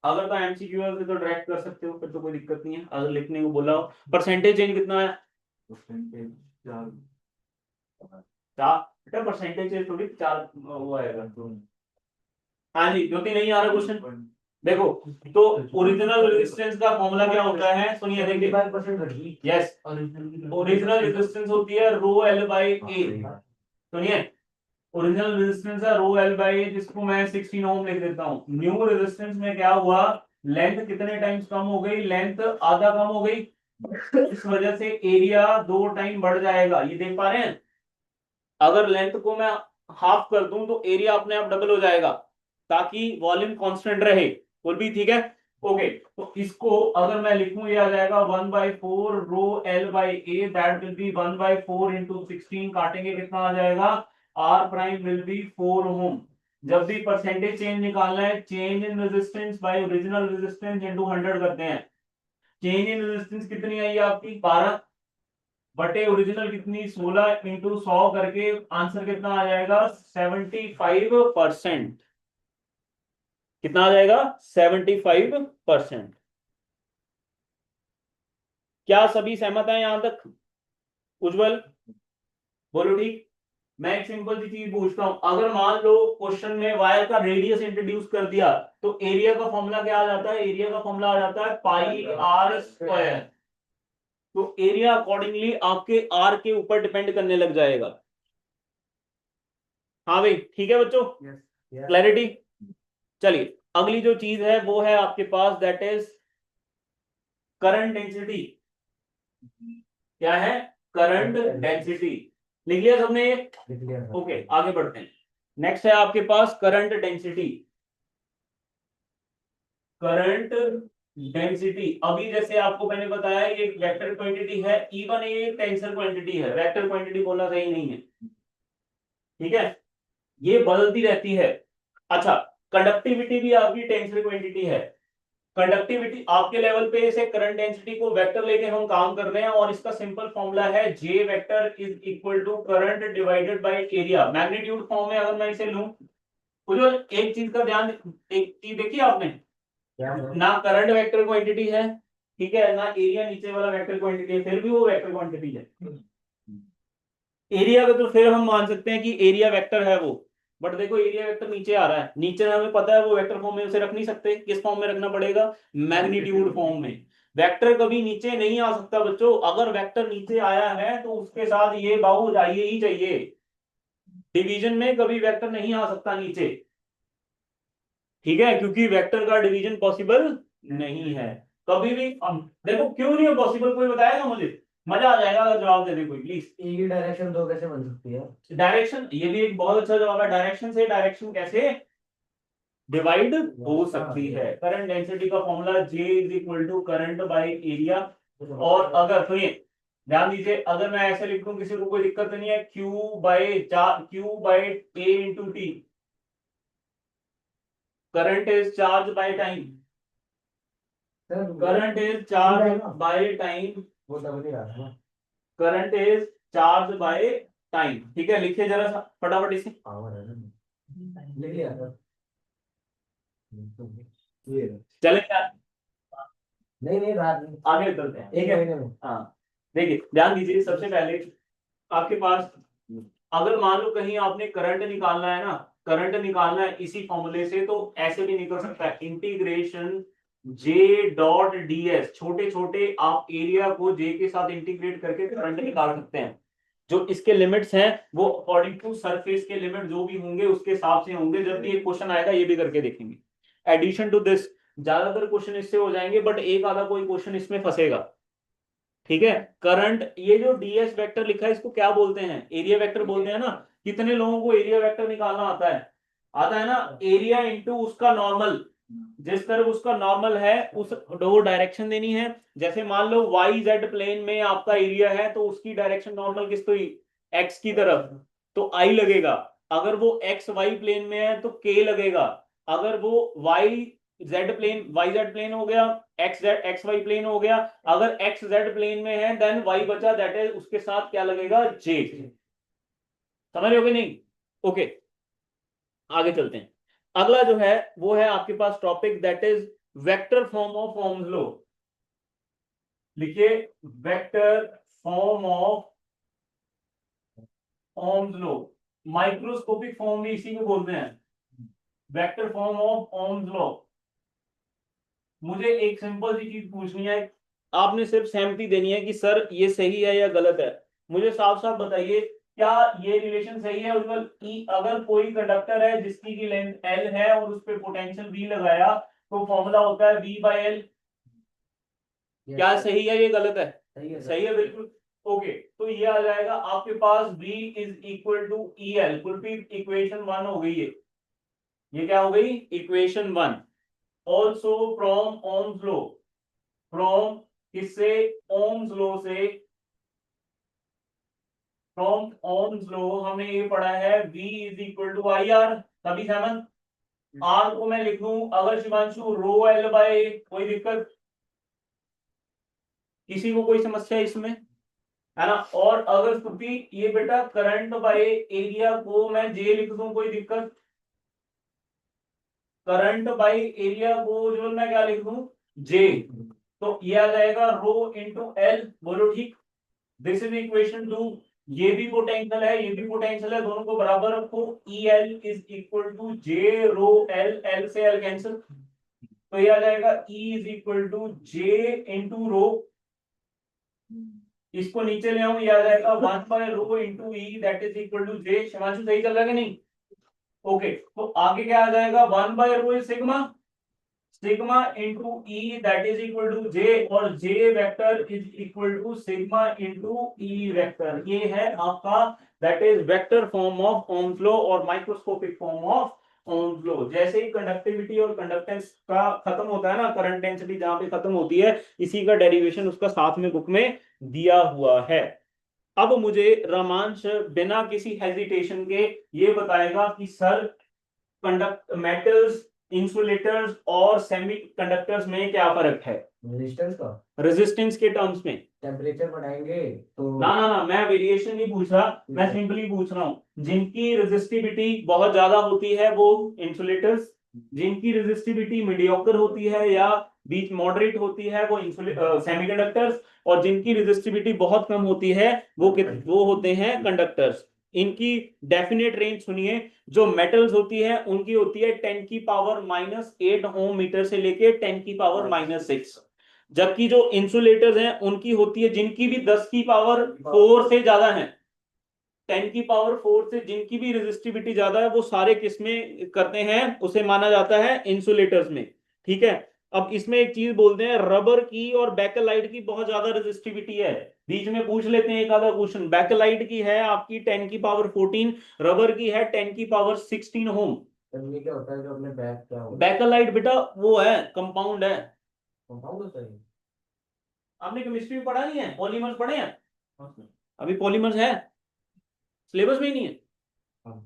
A: अगर तो एमसीक्यू है तो डायरेक्ट कर सकते हो, फिर तो कोई दिक्कत नहीं है। अगर लिखने को बोला हो, परसेंटेज चेंज कितना है?
B: परसेंटेज 4।
A: चार बेटा, परसेंटेज चेंज थोड़ी 4 वो आएगा। हाँ जी, ज्योति नहीं आ रहा क्वेश्चन? देखो, तो ओरिजिनल रेजिस्टेंस का फॉर्मूला क्या होता है, सुनिए देखिए।
B: 75% घटी।
A: यस, ओरिजिनल रेजिस्टेंस होती है रो एल बाई ए। सुनिए, ओरिजिनल रेजिस्टेंस है रो एल बाई ए, जिसको मैं 16 ओम लिख देता हूँ। न्यू रेजिस्टेंस में क्या हुआ, लेंथ कितने टाइम्स कम हो गई, लेंथ आधा कम हो गई। इस वजह से एरिया 2 टाइम बढ़ जाएगा, ये देख पा रहे हैं। अगर लेंथ को मैं हाफ कर दूं तो एरिया अपने आप डबल हो जाएगा, ताकि वॉल्यूम कांस्टेंट रहे। बोल भी ठीक है। ओके, तो इसको अगर मैं लिखूं, ये आ जाएगा 1/4 रो L by A, that will B 1/4 into 16। काटेंगे कितना आ जाएगा, आर प्राइम विल बी 4 ओम। जब भी परसेंटेज चेंज निकालना है, change in resistance bye original resistance into 100 करते हैं। चेंज इन रेजिस्टेंस कितनी आई आपकी, 12 बटे ओरिजिनल कितनी, 16 इंटू 100 करके आंसर कितना आ जाएगा, 75%। कितना आ जाएगा, 75%। क्या सभी सहमत हैं यहां तक? उज्जवल बोलो ठीक। मैं एक सिंपल सी चीज पूछता हूं, अगर मान लो क्वेश्चन में वायर का रेडियस इंट्रोड्यूस कर दिया, तो एरिया का फॉर्मूला क्या आ जाता है, एरिया का फॉर्मूला आ जाता है पाई आर स्क्वायर। तो एरिया अकॉर्डिंगली आपके आर के ऊपर डिपेंड करने लग जाएगा। हाँ भाई ठीक है बच्चों, क्लैरिटी। चलिए, अगली जो चीज है वो है आपके पास, दैट इज करंट डेंसिटी। क्या है, करंट डेंसिटी। लिख लिया सबने ये?
B: लिख लिया सर।
A: ओके, आगे बढ़ते हैं। नेक्स्ट है आपके पास करंट डेंसिटी। करंट डेंसिटी, अभी जैसे आपको मैंने बताया, ये एक वेक्टर क्वांटिटी है, इवन ये एक टेंसर क्वांटिटी है। वेक्टर क्वांटिटी बोलना सही नहीं है, ठीक है, ये बदलती रहती है। अच्छा, कंडक्टिविटी भी आपकी टेंसर क्वांटिटी है। कंडक्टिविटी आपके लेवल पे इसे करंट डेंसिटी को वेक्टर लेके हम काम कर रहे हैं, और इसका सिंपल फॉर्मूला है J vector is equal to current divided by area. Magnitude form में अगर मैं इसे लूं, तो जो एक चीज का ध्यान, एक चीज देखी आपने, ना करंट वेक्टर क्वांटिटी है, ठीक है, ना एरिया नीचे वाला वेक्टर क्वांटिटी है, फिर भी वो वेक्टर क्वांटिटी है। एरिया का तो फिर हम मान सकते हैं कि एरिया वेक्टर है वो, बट देखो एरिया वेक्टर नीचे आ रहा है, नीचे हमें पता है वो वेक्टर फॉर्म में उसे रख नहीं सकते। किस फॉर्म में रखना पड़ेगा, मैग्नीट्यूड फॉर्म में। वेक्टर कभी नीचे नहीं आ सकता बच्चों, अगर वेक्टर नीचे आया है तो उसके साथ ये बाहु जाइए ही चाहिए। डिवीजन में कभी वेक्टर नहीं आ सकता नीचे, ठीक है, क्योंकि वेक्टर का डिवीजन पॉसिबल नहीं है कभी भी। देखो क्यों नहीं है पॉसिबल, कोई बताएगा मुझे, मजा आ जाएगा अगर जवाब दे दे कोई प्लीज।
B: ए की डायरेक्शन 2 कैसे बन सकती है?
A: डायरेक्शन, ये भी एक बहुत अच्छा जवाब है। डायरेक्शन से डायरेक्शन कैसे डिवाइड हो सकती है। करंट डेंसिटी का formula J is equal to current by area. और अगर तो ये ध्यान दीजिए, अगर मैं ऐसे लिख दूं, किसी को कोई दिक्कत नहीं है, Q by A into T. Current is charge by time, current is charge by time,
B: वो डबल ही रहा था ना।
A: Current is charge by time. ठीक है, लिखिए जरा सा फटाफट इसे।
B: पावर है ना, लिख लिया सर। ये
A: चले यार,
B: नहीं नहीं रात में
A: आगे चलते हैं, ठीक
B: एक
A: है।
B: महीने में।
A: हाँ, देखिए ध्यान दीजिए, सबसे पहले आपके पास, अगर मान लो कहीं आपने करंट निकालना है ना, करंट निकालना है इसी फॉर्मूले से, तो ऐसे भी निकल सकता है, integration J dot D S. छोटे छोटे आप एरिया को जे के साथ इंटीग्रेट करके करंट निकाल सकते हैं। जो इसके लिमिट्स हैं वो अकॉर्डिंग टू सरफेस के लिमिट जो भी होंगे उसके हिसाब से होंगे। जब भी एक क्वेश्चन आएगा ये भी करके देखेंगे। एडिशन टू दिस, ज्यादातर क्वेश्चन इससे हो जाएंगे, बट एक आधा कोई क्वेश्चन इसमें फंसेगा, ठीक है। करंट, ये जो डीएस वेक्टर लिखा है इसको क्या बोलते हैं, एरिया वेक्टर बोलते हैं ना। कितने लोगों को एरिया वेक्टर निकालना आता है? आता है ना, एरिया इंटू उसका नॉर्मल, जिस तरफ उसका नॉर्मल है उस दो डायरेक्शन देनी है। जैसे मान लो वाई जेड प्लेन में आपका एरिया है, तो उसकी डायरेक्शन नॉर्मल किस तो एक्स की तरफ, तो आई लगेगा। अगर वो एक्स वाई प्लेन में है तो के लगेगा। अगर वो Y Z plane, Y Z plane हो गया, एक्स वाई प्लेन हो गया। अगर एक्स जेड प्लेन में है देन वाई बचा, दैट इज उसके साथ क्या लगेगा, जे। समझ रहे हो कि नहीं? ओके, आगे चलते हैं। अगला जो है वो है आपके पास topic, that is vector form of Ohm's law. लिखिए, vector form of Ohm's law. Microscopic form भी इसी को बोलते हैं, vector form of Ohm's law. मुझे एक सिंपल सी चीज पूछनी है, आपने सिर्फ सहमति देनी है कि सर ये सही है या गलत है। मुझे साफ साफ बताइए, क्या ये रिलेशन सही है उज्जवल कि अगर कोई कंडक्टर है जिसकी की लेंथ एल है और उस पर पोटेंशियल वी लगाया तो फॉर्मूला होता है वी बाय एल। क्या सही है ये गलत है? सही है बिल्कुल। ओके, तो ये आ जाएगा आपके पास v is equal to E L. Kulpreet equation 1 हो गई है, ये क्या हो गई, equation 1। Also from Ohm's law, from किससे, ओम्स लॉ से, फ्रॉम ओम्स लॉ हमने ये पढ़ा है v is equal to I R. सभी सहमत? आर को मैं लिख दूं अगर शिवांशु रो एल बाय, कोई दिक्कत, किसी को कोई समस्या इसमें, है ना? और अगर श्रुति ये बेटा करंट बाय एरिया को मैं जे लिख दूं, कोई दिक्कत? करंट बाय एरिया को जो मैं क्या लिख दूं, जे। तो ये आ जाएगा रो इंटू एल, बोलो ठीक। This is equation 2। ये भी पोटेंशियल है, ये भी पोटेंशियल है, दोनों को बराबर रखो। E L is equal to J rho L, L से एल कैंसिल, तो ये आ जाएगा E is equal to J into rho. इसको नीचे ले आऊं, ये आ जाएगा 1 by rho into E, that is equal to J. Shivanshu सही चल रहा है कि नहीं? ओके, तो आगे क्या आ जाएगा, 1 by rho is sigma, sigma into E that is equal to J, और J vector is equal to sigma into E vector. ये है आपका that is vector form of Ohm's law और microscopic form of Ohm's law. जैसे ही conductivity और conductance का खत्म होता है ना, करंट डेंसिटी जहां पे खत्म होती है, इसी का डेरिवेशन उसका साथ में बुक में दिया हुआ है। अब मुझे रोमांच बिना किसी हेजिटेशन के ये बताएगा कि सर कंडक्ट मेटल्स, इंसुलेटर्स और सेमीकंडक्टर्स में क्या फर्क है
B: रेजिस्टेंस का,
A: रेजिस्टेंस के टर्म्स में?
B: टेम्परेचर बढ़ाएंगे तो
A: ना ना ना, मैं वेरिएशन नहीं पूछ रहा, मैं सिंपली पूछ रहा हूं जिनकी रेजिस्टिविटी बहुत ज्यादा होती है वो इंसुलेटर्स, जिनकी रेजिस्टिविटी मीडियोकर होती है या बीच मॉडरेट होती है वो सेमीकंडक्टर्स, और जिनकी रेजिस्टिविटी बहुत कम होती है वो होते हैं कंडक्टर्स। इनकी डेफिनेट रेंज सुनिए, जो मेटल्स होती है उनकी होती है 10 की पावर -8 ओम मीटर से लेके 10 की पावर -6, जबकि जो इंसुलेटर्स हैं उनकी होती है, जिनकी भी 10 की पावर 4 से ज्यादा है, 10 की पावर 4 से जिनकी भी रेजिस्टिविटी ज्यादा है, वो सारे किसमें करते हैं, उसे माना जाता है इंसुलेटर्स में। ठीक है, अब इसमें एक चीज बोलते हैं, रबर की और बैकेलाइट की बहुत ज्यादा रेजिस्टिविटी है। बीच में पूछ लेते हैं एक आधा क्वेश्चन, बैकेलाइट की है आपकी 10 की पावर 14, रबर की है 10 की पावर 16 होम।
B: तब ये क्या होता है जो अपने बैक क्या होगा,
A: बैकेलाइट बेटा वो है, कंपाउंड है।
B: कंपाउंड होता है।
A: आपने केमिस्ट्री में पढ़ा नहीं है, पॉलीमर्स पढ़े हैं? अभी पॉलीमर्स है, सिलेबस में ही नहीं है।
B: हाँ,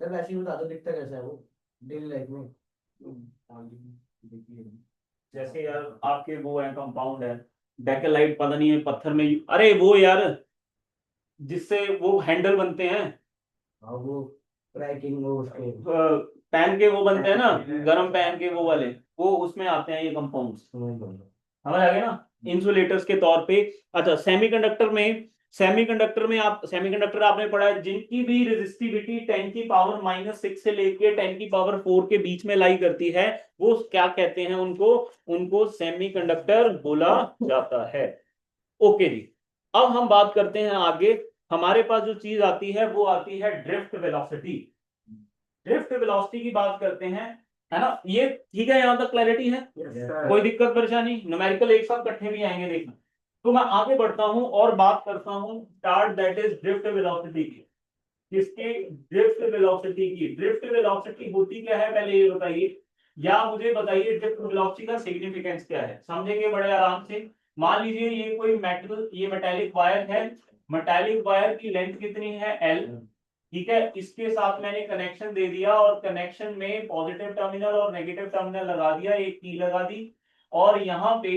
B: सर वैसे ही बता दो दिखता कैसा है वो डेली लाइफ में।
A: जैसे यार आपके वो है, कंपाउंड है, बैकेलाइट पता नहीं है पत्थर में अरे वो यार जिससे वो हैंडल बनते हैं,
B: हाँ वो क्रैकिंग वो उसके
A: पैन के वो बनते हैं ना, गरम पैन के वो वाले, वो उसमें आते हैं ये कंपाउंड्स।
B: समझ लो।
A: समझ आ गया ना, इंसुलेटर्स के तौर पे। अच्छा, सेमीकंडक्टर में आप सेमीकंडक्टर आपने पढ़ा है जिनकी भी रेजिस्टिविटी 10 की पावर -6 से लेके 10 की पावर 4 के बीच में लाई करती है, वो क्या कहते हैं उनको, उनको सेमीकंडक्टर बोला जाता है। ओके जी, अब हम बात करते हैं आगे। हमारे पास जो चीज आती है वो आती है ड्रिफ्ट वेलोसिटी। ड्रिफ्ट वेलोसिटी की बात करते हैं, है ना? ये ठीक है, यहां तक क्लैरिटी है? कोई दिक्कत परेशानी? न्यूमेरिकल एक साथ इकट्ठे भी आएंगे देखना। तो मैं आगे बढ़ता हूं और बात करता हूं start that is drift velocity की। किसके? ड्रिफ्ट वेलोसिटी की। ड्रिफ्ट वेलोसिटी होती क्या है पहले ये बताइए, या मुझे बताइए ड्रिफ्ट वेलोसिटी का सिग्निफिकेंस क्या है, समझेंगे बड़े आराम से। मान लीजिए ये कोई मेटल, ये मेटेलिक वायर है, मेटेलिक वायर की लेंथ कितनी है, एल, ठीक है, इसके साथ मैंने कनेक्शन दे दिया और कनेक्शन में पॉजिटिव टर्मिनल और नेगेटिव टर्मिनल लगा दिया, एक की लगा दी और यहाँ पे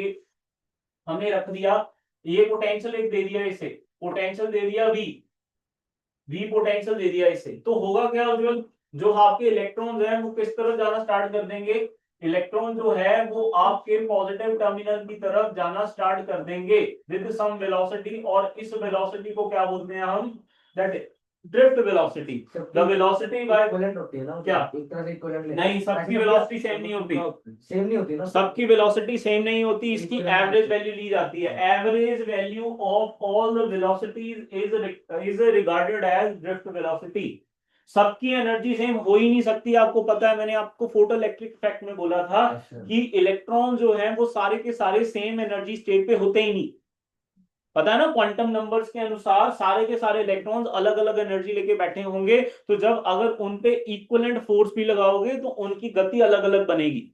A: हमने रख दिया ये पोटेंशियल एक दे दिया, इसे पोटेंशियल दे दिया वी पोटेंशियल दे दिया इसे। तो होगा क्या उज्जवल, जो आपके इलेक्ट्रॉन्स हैं वो किस तरफ जाना स्टार्ट कर देंगे, इलेक्ट्रॉन जो है वो आपके पॉजिटिव टर्मिनल की तरफ जाना स्टार्ट कर देंगे विद सम वेलोसिटी, और इस वेलोसिटी को क्या बोलते हैं हम, that drift velocity, the velocity by
B: equivalent होती है ना,
A: क्या?
B: एक तरह से इक्विवेलेंट
A: नहीं, सबकी वेलोसिटी सेम नहीं होती,
B: सेम नहीं होती ना,
A: सबकी वेलोसिटी सेम नहीं होती, इसकी एवरेज वैल्यू ली जाती है। Average value of all the velocities is regarded as drift velocity. सबकी एनर्जी सेम हो ही नहीं सकती, आपको पता है, मैंने आपको फोटो इलेक्ट्रिक इफेक्ट में बोला था कि इलेक्ट्रॉन जो है वो सारे के सारे सेम एनर्जी स्टेट पे होते ही नहीं, पता है ना, क्वांटम नंबर्स के अनुसार सारे के सारे इलेक्ट्रॉन्स अलग अलग एनर्जी लेके बैठे होंगे, तो जब अगर उन पे इक्विवेलेंट फोर्स भी लगाओगे तो उनकी गति अलग अलग बनेगी,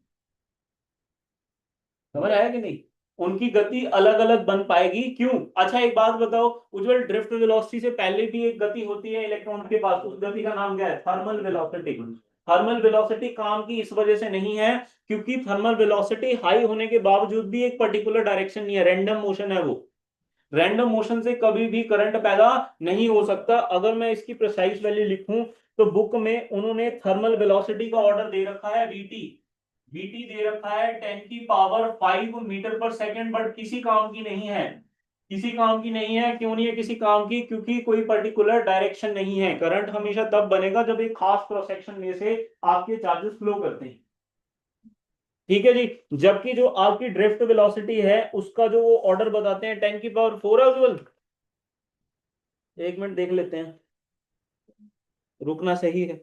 A: समझ आया कि नहीं, उनकी गति अलग अलग बन पाएगी। क्यों? अच्छा एक बात बताओ उज्जवल, ड्रिफ्ट वेलोसिटी से पहले भी एक गति होती है इलेक्ट्रॉन के पास, उस गति का नाम क्या है, थर्मल वेलोसिटी। थर्मल वेलोसिटी काम की इस वजह से नहीं है क्योंकि थर्मल वेलोसिटी हाई होने के बावजूद भी एक पर्टिकुलर डायरेक्शन नहीं है, रैंडम मोशन है वो, रैंडम मोशन से कभी भी करंट पैदा नहीं हो सकता। अगर मैं इसकी प्रिसाइज वैल्यू लिखूं तो बुक में उन्होंने थर्मल वेलोसिटी का ऑर्डर दे रखा है वीटी, वीटी दे रखा है 10⁵ मीटर पर सेकेंड, बट किसी काम की नहीं है, किसी काम की नहीं है। क्यों नहीं है किसी काम की? क्योंकि कोई पर्टिकुलर डायरेक्शन नहीं है, करंट हमेशा तब बनेगा जब एक खास क्रॉस सेक्शन में से आपके चार्जेस फ्लो करते हैं, ठीक है जी। जबकि जो आपकी ड्रिफ्ट वेलोसिटी है उसका जो वो ऑर्डर बताते हैं 10⁴ है उज्जवल, एक मिनट देख लेते हैं, रुकना सही है।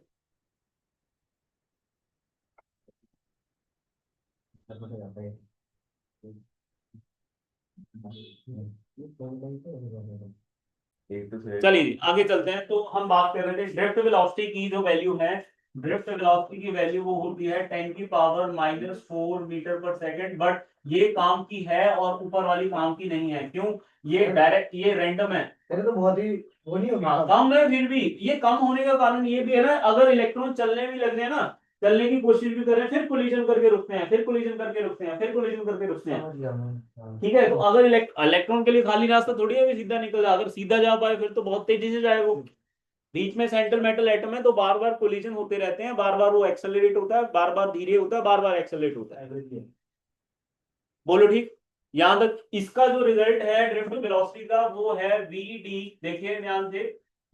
A: चलिए जी, आगे चलते हैं। तो हम बात कर रहे थे ड्रिफ्ट वेलोसिटी की जो वैल्यू है, ड्रिफ्ट वेलोसिटी की वैल्यू वो होती है 10⁻⁴ मीटर पर सेकेंड, बट ये काम की है और ऊपर वाली काम की नहीं है। क्यों? ये डायरेक्ट, ये रैंडम है,
B: तेरे तो बहुत ही वो नहीं होगी कम।
A: कम है, फिर भी ये कम होने का कारण ये भी है ना, अगर इलेक्ट्रॉन चलने भी लग जाए ना, चलने की कोशिश भी करें, फिर कोलिजन करके रुकते हैं, फिर कोलिजन करके रुकते हैं, फिर कोलिजन करके रुकते हैं,
B: समझ गया मैं, हाँ।
A: ठीक है। तो अगर इलेक्ट्रॉन के लिए खाली रास्ता थोड़ी है भी सीधा निकल जाए, अगर सीधा जा पाए फिर तो बहुत तेजी से जाए वो। बीच में सेंट्रल मेटल एटम है तो बार बार कोलिजन होते रहते हैं, बार बार वो एक्सेलरेट होता है, बार बार धीरे होता है, बार बार एक्सेलरेट होता है, बोलो ठीक। यहां तक इसका जो रिजल्ट है ड्रिफ्ट वेलोसिटी का वो है वी डी, देखिए ध्यान से,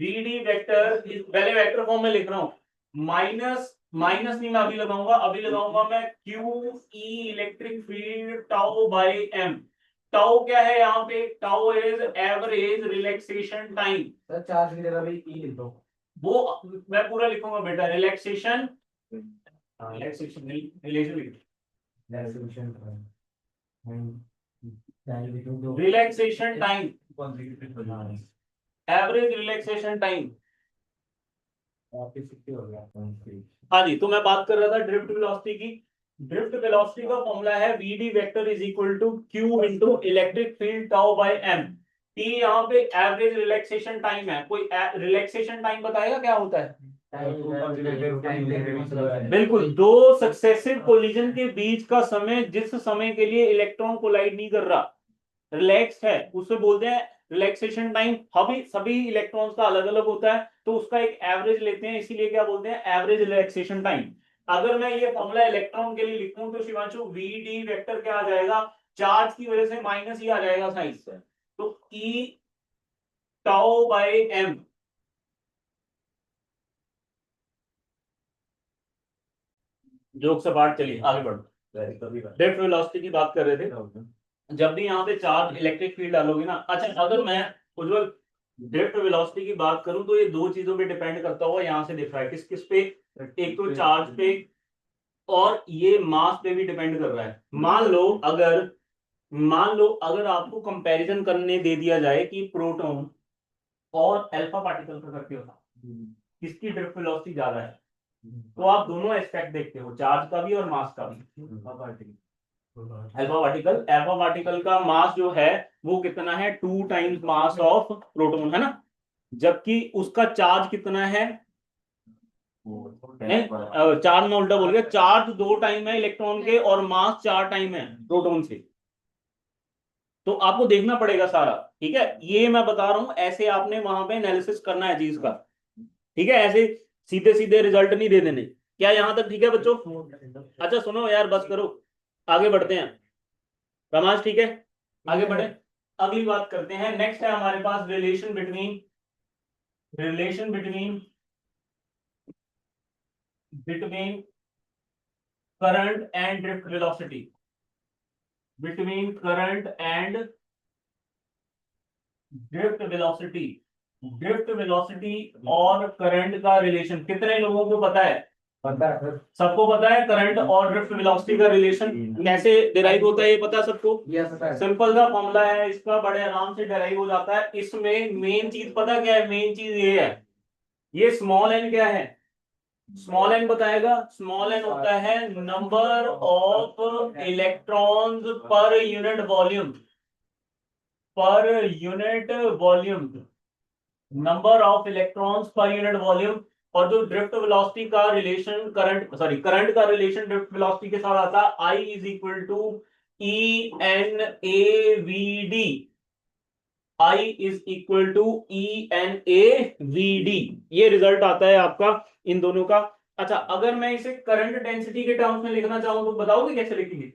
A: वी डी वेक्टर, पहले वेक्टर फॉर्म में लिख रहा हूं, माइनस माइनस नहीं मैं अभी लगाऊंगा, अभी लगाऊंगा मैं Q E electric field tau by M. Tau क्या है यहाँ पे? Tau is average relaxation time.
B: Sir charge की जगह भी ई लिख दो।
A: वो मैं पूरा लिखूंगा बेटा, रिलैक्सेशन, रिलैक्सेशन नहीं,
B: relaxation
A: time, average relaxation time. हाँ जी, तो मैं बात कर रहा था ड्रिफ्ट वेलोसिटी की। ड्रिफ्ट वेलोसिटी का फॉर्मूला है V D vector is equal to Q into electric field tau by M. T यहाँ पे एवरेज रिलैक्सेशन टाइम है, कोई रिलैक्सेशन टाइम बताएगा क्या होता है? बिल्कुल, दो सक्सेसिव कोलिजन के बीच का समय, जिस समय के लिए इलेक्ट्रॉन कोलाइड नहीं कर रहा, रिलैक्स है, उसे बोलते हैं रिलैक्सेशन टाइम। अभी सभी इलेक्ट्रॉन्स का अलग अलग होता है तो उसका एक एवरेज लेते हैं, इसीलिए क्या बोलते हैं, एवरेज रिलैक्सेशन टाइम। अगर मैं ये फॉर्मूला इलेक्ट्रॉन के लिए लिखूं तो शिवांशु वी डी वेक्टर क्या आ जाएगा, चार्ज की वजह से माइनस ही आ जाएगा साइन से, तो ई टाउ बाई एम। जोक से पार्ट, चलिए आगे बढ़ो। ड्रिफ्ट वेलोसिटी की बात कर रहे थे, जब भी यहाँ पे चार्ज इलेक्ट्रिक फील्ड डालोगे ना, अच्छा अगर मैं उज्जवल ड्रिफ्ट वेलोसिटी की बात करूं तो ये दो चीजों पे डिपेंड करता हुआ यहाँ से दिख रहा है, किस किस पे, एक तो चार्ज पे और ये मास पे भी डिपेंड कर रहा है। मान लो अगर आपको कंपैरिजन करने दे दिया जाए कि प्रोटॉन और अल्फा पार्टिकल का करके होता, किसकी ड्रिफ्ट वेलोसिटी ज्यादा है, तो आप दोनों एस्पेक्ट देखते हो, चार्ज का भी और मास का भी। अल्फा पार्टिकल का मास जो है वो कितना है, 2 टाइम्स मास ऑफ प्रोटॉन, है ना। जबकि उसका चार्ज कितना है, चार्ज में उल्टा बोल गया, चार्ज 2 टाइम है इलेक्ट्रॉन के और मास 4 टाइम है प्रोटॉन से। तो आपको देखना पड़ेगा सारा, ठीक है, ये मैं बता रहा हूं, ऐसे आपने वहां पे एनालिसिस करना है चीज का, ठीक है, ऐसे सीधे सीधे रिजल्ट नहीं दे देने। क्या यहां तक ठीक है बच्चों? अच्छा सुनो यार, बस करो, आगे बढ़ते हैं। रमाज ठीक है, आगे बढ़े, अगली बात करते हैं। नेक्स्ट है हमारे पास relation between current and drift velocity, between current and drift velocity. Drift velocity और करंट का रिलेशन कितने लोगों को पता है?
B: पता है सर।
A: सबको पता है करंट और ड्रिफ्ट वेलोसिटी का रिलेशन कैसे डिराइव होता है, ये पता है सबको?
B: Yes sir.
A: सिंपल सा फॉर्मूला है इसका, बड़े आराम से डिराइव हो जाता है। इसमें मेन चीज पता क्या है? मेन चीज ये है, ये स्मॉल एन क्या है? स्मॉल एन बताएगा। स्मॉल एन होता है number of electrons per unit volume, per unit volume, number of electrons per unit volume. और जो ड्रिफ्ट वेलोसिटी का रिलेशन करंट का रिलेशन ड्रिफ्ट वेलोसिटी के साथ आता है, I is equal to E N A V D, I is equal to E N A V D, ये result आता है आपका इन दोनों का। अच्छा, अगर मैं इसे करंट डेंसिटी के टर्म्स में लिखना चाहूं तो बताओगे कैसे लिखेंगे?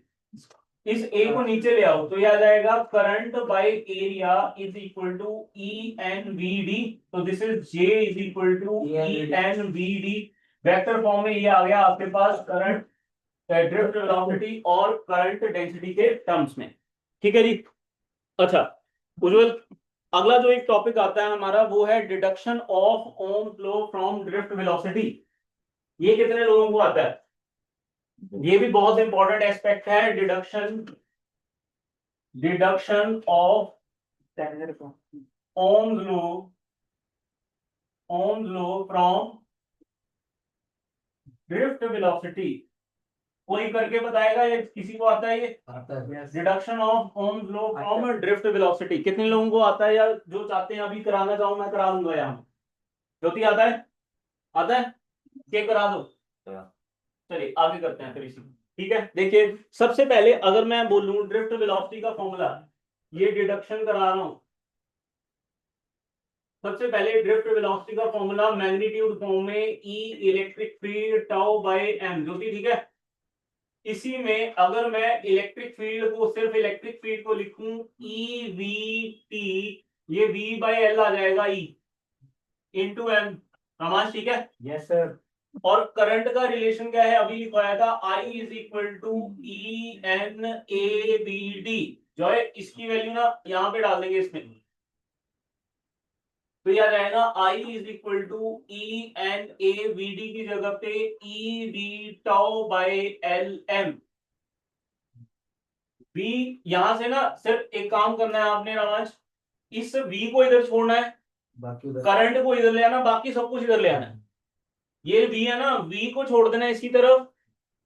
A: इस ए को नीचे ले आओ तो ये आ जाएगा current by area is equal to E N V D. तो this is J is equal to E N V D. Vector form में ये आ गया आपके पास करंट, ड्रिफ्ट वेलोसिटी और करंट डेंसिटी के टर्म्स में, ठीक है जी। अच्छा उज्जवल, अगला जो एक टॉपिक आता है हमारा वो है deduction of Ohm's law from drift velocity. ये कितने लोगों को आता है? ये भी बहुत इंपॉर्टेंट एस्पेक्ट है, deduction of Ohm's law, ohms law from drift velocity. कोई करके बताएगा, ये किसी को आता है ये? Deduction of Ohm's law from drift velocity कितने लोगों को आता है? यार जो चाहते हैं अभी कराना चाहूं मैं करा दूंगा। यहाँ ज्योति आता है? आता है, क्या करा दो? चलिए आगे करते हैं फिर इसी, ठीक है। देखिए सबसे पहले अगर मैं बोलूं ड्रिफ्ट वेलोसिटी का फॉर्मूला, ये डिडक्शन करा रहा हूं। सबसे पहले ड्रिफ्ट वेलोसिटी का फॉर्मूला मैग्नीट्यूड फॉर्म में E electric field tau by M, जो कि ठीक है। इसी में अगर मैं इलेक्ट्रिक फील्ड को, सिर्फ इलेक्ट्रिक फील्ड को लिखूं ई वी टी, ये वी बाय एल आ जाएगा, ई इंटू एम। समाज ठीक है?
B: Yes sir.
A: और करंट का रिलेशन क्या है? अभी लिखवाया था, I is equal to E N A B D, जो है इसकी वैल्यू ना यहाँ पे डाल देंगे इसमें, तो यह जाएगा I is equal to E N A V D की जगह पे E V tau by L M. V यहां से ना सिर्फ एक काम करना है आपने रामांश, इस वी को इधर छोड़ना है,
B: बाकी
A: करंट को इधर ले आना, बाकी सब कुछ इधर ले आना है। ये वी है ना, वी को छोड़ देना है इसकी तरफ,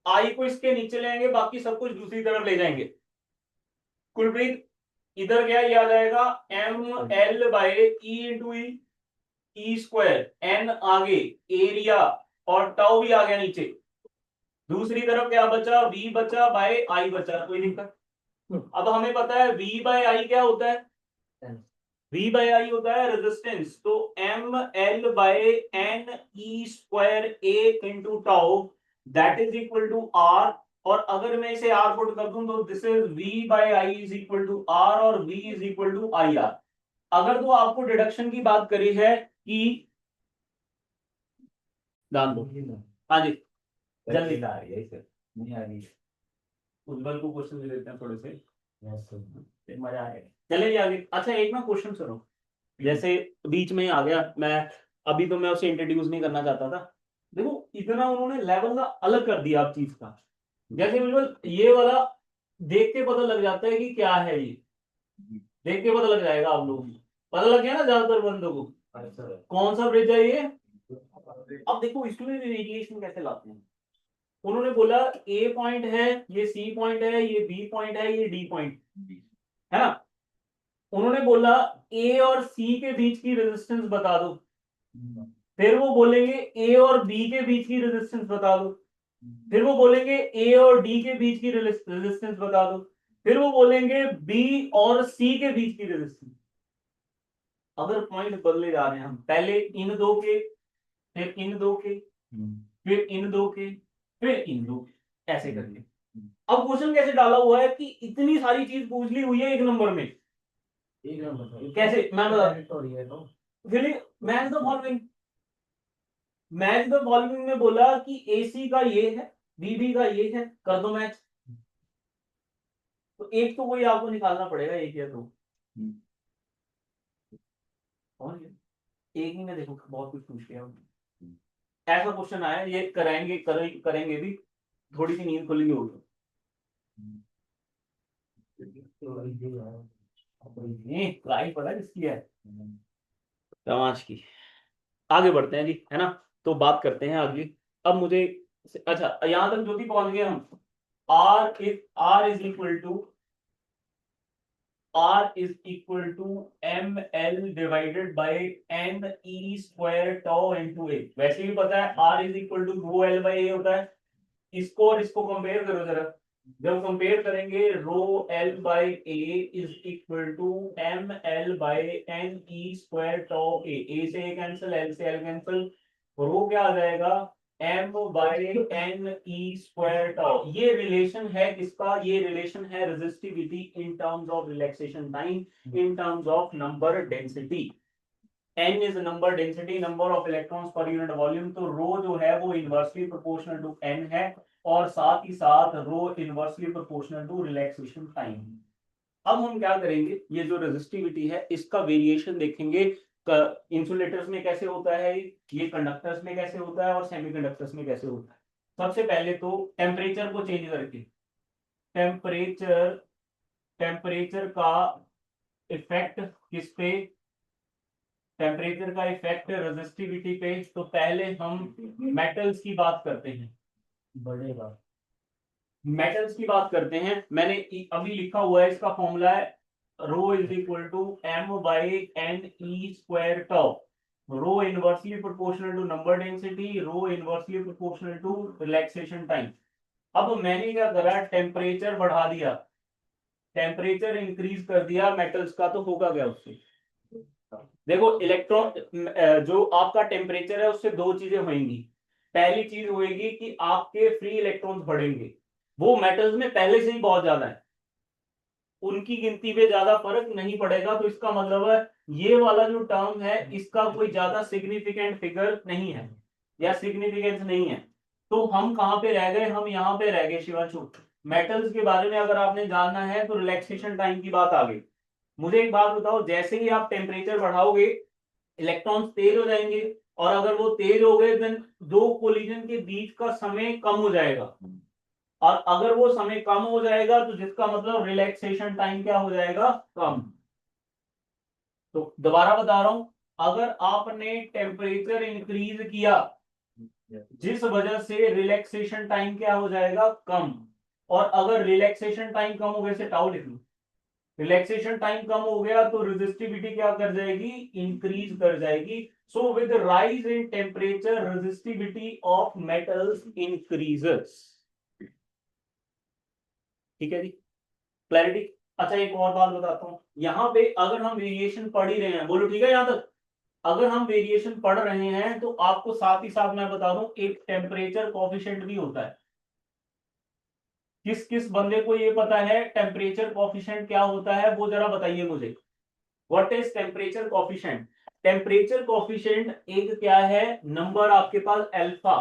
A: आई को इसके नीचे ले आएंगे, बाकी सब कुछ दूसरी तरफ ले जाएंगे। कुलप्रीत इधर क्या ये आ जाएगा M L by E into E, E square, N आगे एरिया और टाउ भी आ गया नीचे। दूसरी तरफ क्या बचा? वी बचा बाय आई बचा, कोई दिक्कत? अब हमें पता है वी बाय आई क्या होता है? वी बाय आई होता है रेजिस्टेंस, तो M L by N E square A into tau that is equal to R. और अगर मैं इसे आर पुट कर दूं तो this is V by I is equal to R और V is equal to I R. अगर तो आपको डिडक्शन की बात करी है कि ध्यान दो, हाँ जी जल्दी
B: आ रही है सर, नहीं आ रही है।
A: उज्जवल को क्वेश्चन दे देते हैं थोड़े से,
B: यस सर।
A: मजा आएगा। चलिए आगे। अच्छा एक ना क्वेश्चन सुनो, जैसे बीच में आ गया, मैं अभी तो मैं उसे इंट्रोड्यूस नहीं करना चाहता था। देखो इतना उन्होंने लेवल ना अलग कर दिया आप चीज का, जैसे बिल्कुल ये वाला देख के पता लग जाता है कि क्या है ये, देख के पता लग जाएगा आप लोगों को, पता लग गया ना ज्यादातर बंदों को कौन सा ब्रिज है ये। अब देखो इसमें वेरिएशन कैसे लाते हैं, उन्होंने बोला ए पॉइंट है, ये सी पॉइंट है, ये बी पॉइंट है, ये डी पॉइंट है ना। उन्होंने बोला ए और सी के बीच की रेजिस्टेंस बता दो, फिर वो बोलेंगे ए और बी के बीच की रेजिस्टेंस बता दो, फिर वो बोलेंगे ए और डी के बीच की रेजिस्टेंस बता दो, फिर वो बोलेंगे बी और सी के बीच की रेजिस्टेंस। अगर पॉइंट बदले जा रहे हैं हम, पहले इन दो के, फिर इन दो के, फिर इन दो के, फिर इन दो के, ऐसे करके। अब क्वेश्चन कैसे डाला हुआ है कि इतनी सारी चीज पूछ ली हुई है एक नंबर में,
B: एक नंबर
A: कैसे मैं बता,
B: तो
A: फिर match the following, match the following में बोला कि AC का ये है, BB का ये है, कर दो मैच। तो एक तो कोई आपको निकालना पड़ेगा, एक या दो, और एक ही में देखो बहुत कुछ पूछ लिया ऐसा क्वेश्चन आया, ये करेंगे भी, थोड़ी सी नींद खुलेगी होगी। ट्राई पता किसकी है, तमाश की। आगे बढ़ते हैं जी, है ना, तो बात करते हैं आगे। अब मुझे, अच्छा यहां तक ज्योति पहुंच गए हम। R is equal to ML divided by NE square tau into A। वैसे भी पता है R is equal to row L by A होता है। इसको और इसको कंपेयर करो जरा, जब कंपेयर करेंगे रो L by A is equal to ML by NE square tau A से A कैंसिल, L से L कैंसिल, रो क्या आ जाएगा M by NE square tau। ये रिलेशन है किसका, ये रिलेशन है resistivity in terms of relaxation time, in terms of number density. N is number density, number of electrons per unit volume। तो रो जो है वो इनवर्सली प्रोपोर्शनल टू N है, और साथ ही साथ rho inversely proportional to relaxation time. अब हम क्या करेंगे, ये जो रेजिस्टिविटी है इसका वेरिएशन देखेंगे, इंसुलेटर्स में कैसे होता है, ये कंडक्टर्स में कैसे होता है, और सेमीकंडक्टर्स में कैसे होता है। सबसे पहले तो टेम्परेचर को चेंज करके, टेम्परेचर टेम्परेचर का इफेक्ट किस पे, टेम्परेचर का इफेक्ट रेजिस्टिविटी पे। तो पहले हम मेटल्स की बात करते हैं,
B: बढ़ेगा।
A: मेटल्स की बात करते हैं। मैंने अभी लिखा हुआ है, इसका फॉर्मूला है rho is equal to M by NE square tau. Rho inversely proportional to number density, rho inversely proportional to relaxation time. अब मैंने क्या करा, टेम्परेचर बढ़ा दिया, टेम्परेचर इंक्रीज कर दिया मेटल्स का, तो होगा क्या उससे, देखो इलेक्ट्रॉन जो आपका टेम्परेचर है उससे दो चीजें होंगी। पहली चीज होगी कि आपके फ्री इलेक्ट्रॉन्स बढ़ेंगे, वो मेटल्स में पहले से ही बहुत ज्यादा है, उनकी गिनती पे ज्यादा फर्क नहीं पड़ेगा। तो इसका मतलब है ये वाला जो टर्म है इसका कोई ज्यादा सिग्निफिकेंट फिगर नहीं है या सिग्निफिकेंस नहीं है। तो हम कहां पे रह गए, हम यहाँ पे रह गए शिवांशु। मेटल्स के बारे में अगर आपने जानना है तो रिलैक्सेशन टाइम की बात आ गई। मुझे एक बात बताओ, जैसे ही आप टेम्परेचर बढ़ाओगे इलेक्ट्रॉन्स तेज हो जाएंगे, और अगर वो तेज हो गए देन दो कोलिजन के बीच का समय कम हो जाएगा, और अगर वो समय कम हो जाएगा तो जिसका मतलब रिलैक्सेशन टाइम क्या हो जाएगा, कम। तो दोबारा बता रहा हूं, अगर आपने टेम्परेचर इंक्रीज किया जिस वजह से रिलैक्सेशन टाइम क्या हो जाएगा, कम। और अगर रिलैक्सेशन टाइम कम हो गए से टाउ लिख लो, रिलैक्सेशन टाइम कम हो गया तो रेजिस्टिविटी क्या कर जाएगी, इंक्रीज कर जाएगी। So with rise in temperature resistivity of metals increases. ठीक है जी, क्लैरिटी। अच्छा एक और बात बताता हूं, यहाँ पे अगर हम वेरिएशन पढ़ ही रहे हैं, बोलो ठीक है यहाँ तक, अगर हम वेरिएशन पढ़ रहे हैं तो आपको साथ ही साथ मैं बता दूं एक टेम्परेचर कोफिशिएंट भी होता है। किस किस बंदे को ये पता है टेम्परेचर कोफिशिएंट क्या होता है, वो जरा बताइए मुझे। What is temperature coefficient, temperature coefficient एक क्या है नंबर आपके पास अल्फा।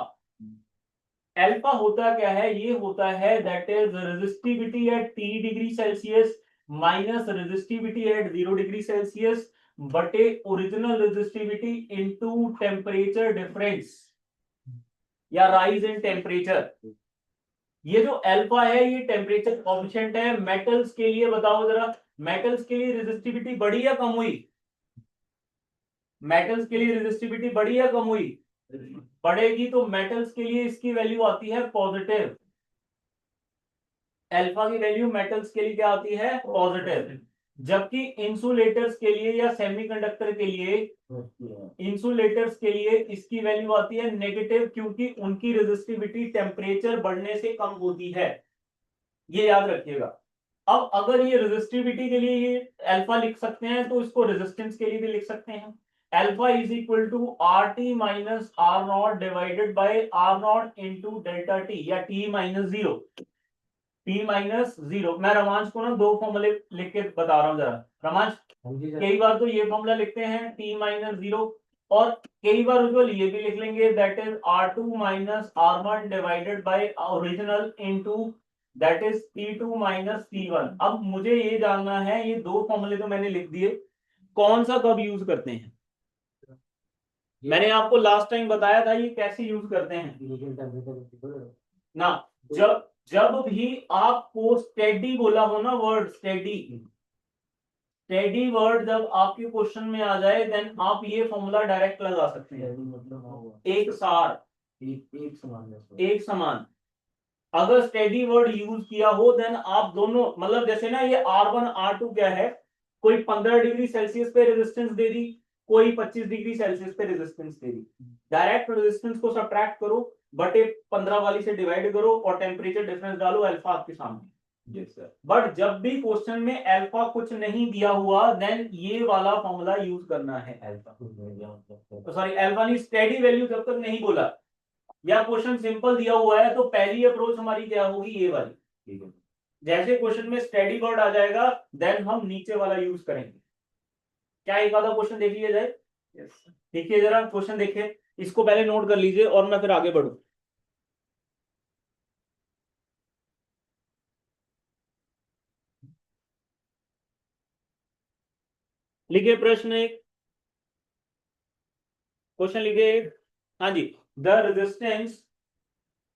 A: अल्फा होता क्या है, ये होता है that is resistivity at T degree Celsius minus resistivity at 0 degree Celsius बटे original resistivity into temperature difference या राइज इन टेम्परेचर। ये जो अल्फा है ये टेम्परेचर कोफिशिएंट है। मेटल्स के लिए बताओ जरा, मेटल्स के लिए रेजिस्टिविटी बढ़ी या कम हुई, मेटल्स के लिए रेजिस्टिविटी बढ़ी या कम हुई, बढ़ेगी। तो मेटल्स के लिए इसकी वैल्यू आती है पॉजिटिव, अल्फा की वैल्यू मेटल्स के लिए क्या आती है, पॉजिटिव। जबकि इंसुलेटर्स के लिए या सेमीकंडक्टर के लिए, इंसुलेटर्स के लिए इसकी वैल्यू आती है नेगेटिव, क्योंकि उनकी रेजिस्टिविटी टेम्परेचर बढ़ने से कम होती है, ये याद रखिएगा। अब अगर ये रेजिस्टिविटी के लिए ये अल्फा लिख सकते हैं, तो इसको रेजिस्टेंस के लिए भी लिख सकते हैं। Alpha is equal to R T minus R naught divided by R naught into delta T, या T minus zero, T minus zero. मैं रोमांच को ना दो फॉर्मूले लिख के बता रहा हूँ जरा। रोमांच, कई बार तो ये फॉर्मूला लिखते हैं टी माइनस जीरो, और कई बार उज्जवल ये भी लिख लेंगे that is R two minus R one divided by original into that is T two minus T one. अब मुझे ये जानना है, ये दो फॉर्मूले तो मैंने लिख दिए, कौन सा कब यूज करते हैं। मैंने आपको लास्ट टाइम बताया था ये कैसे यूज करते हैं ना। जब जब भी आपको स्टेडी बोला हो ना, वर्ड स्टेडी, स्टेडी वर्ड जब आपके क्वेश्चन में आ जाए, देन आप ये फॉर्मूला डायरेक्ट लगा सकते हैं, एक सार, एक समान, एक समान। अगर स्टेडी वर्ड यूज किया हो, देन आप दोनों, मतलब जैसे ना ये R1 R2 क्या है, कोई 15 डिग्री सेल्सियस पे रेजिस्टेंस दे दी, कोई 25 डिग्री सेल्सियस पे रेजिस्टेंस दे दी, डायरेक्ट रेजिस्टेंस को सब्ट्रैक्ट करो, बटे 15 वाली से डिवाइड करो, और टेम्परेचर डिफरेंस डालो, अल्फा आपके सामने। बट जब भी क्वेश्चन में अल्फा कुछ नहीं दिया हुआ, देन ये वाला फॉर्मूला यूज करना है। अल्फा, सॉरी अल्फा नहीं, स्टेडी वैल्यू जब तक नहीं बोला, या क्वेश्चन सिंपल दिया हुआ है, तो पहली अप्रोच हमारी क्या होगी, ये वाली। ठीक है, जैसे क्वेश्चन में स्टेडी वर्ड आ जाएगा, देन हम नीचे वाला यूज करेंगे। क्या एक आधा क्वेश्चन देख लिया जाए। देखिए जरा क्वेश्चन देखिए, इसको पहले नोट कर लीजिए और मैं फिर आगे बढ़ू। लिखिए प्रश्न एक, क्वेश्चन लिखिए एक। हाँ जी, द रेजिस्टेंस,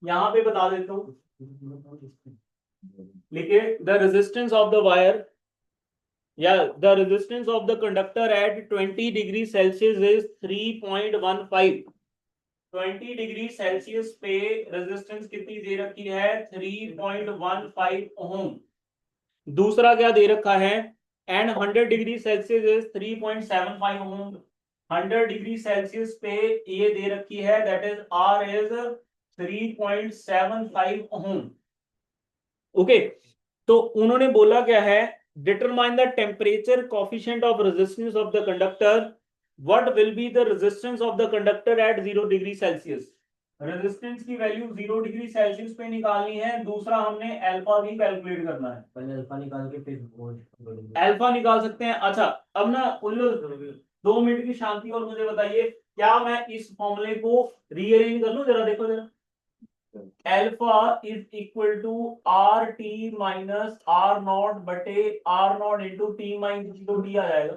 A: यहां पे बता देता हूं, लिखिए the resistance of the wire, या the resistance of the conductor at 20 degree Celsius is 3.15। 20 degree Celsius पे रेजिस्टेंस कितनी दे रखी है, 3.15 ओम। दूसरा क्या दे रखा है, and 100 degree Celsius is 3.75 ohm. 100 degree Celsius पे ये दे रखी है, that is R is 3.75 ohm. Okay, तो उन्होंने बोला क्या है, determine the temperature coefficient of resistance of the conductor, what will be the resistance of the conductor at 0 degree Celsius. Resistance की वैल्यू 0 डिग्री सेल्सियस पे निकालनी है। दूसरा हमने अल्फा भी कैलकुलेट करना है, पहले अल्फा निकाल के फिर अल्फा निकाल सकते हैं। अच्छा, अब ना उन लोग 2 मिनट की शांति और मुझे बताइए, क्या मैं इस फॉर्मूले को रीअरेंज कर लूं, जरा देखो जरा। Alpha is equal to R T minus R naught बटे R naught into T minus T आ जाएगा,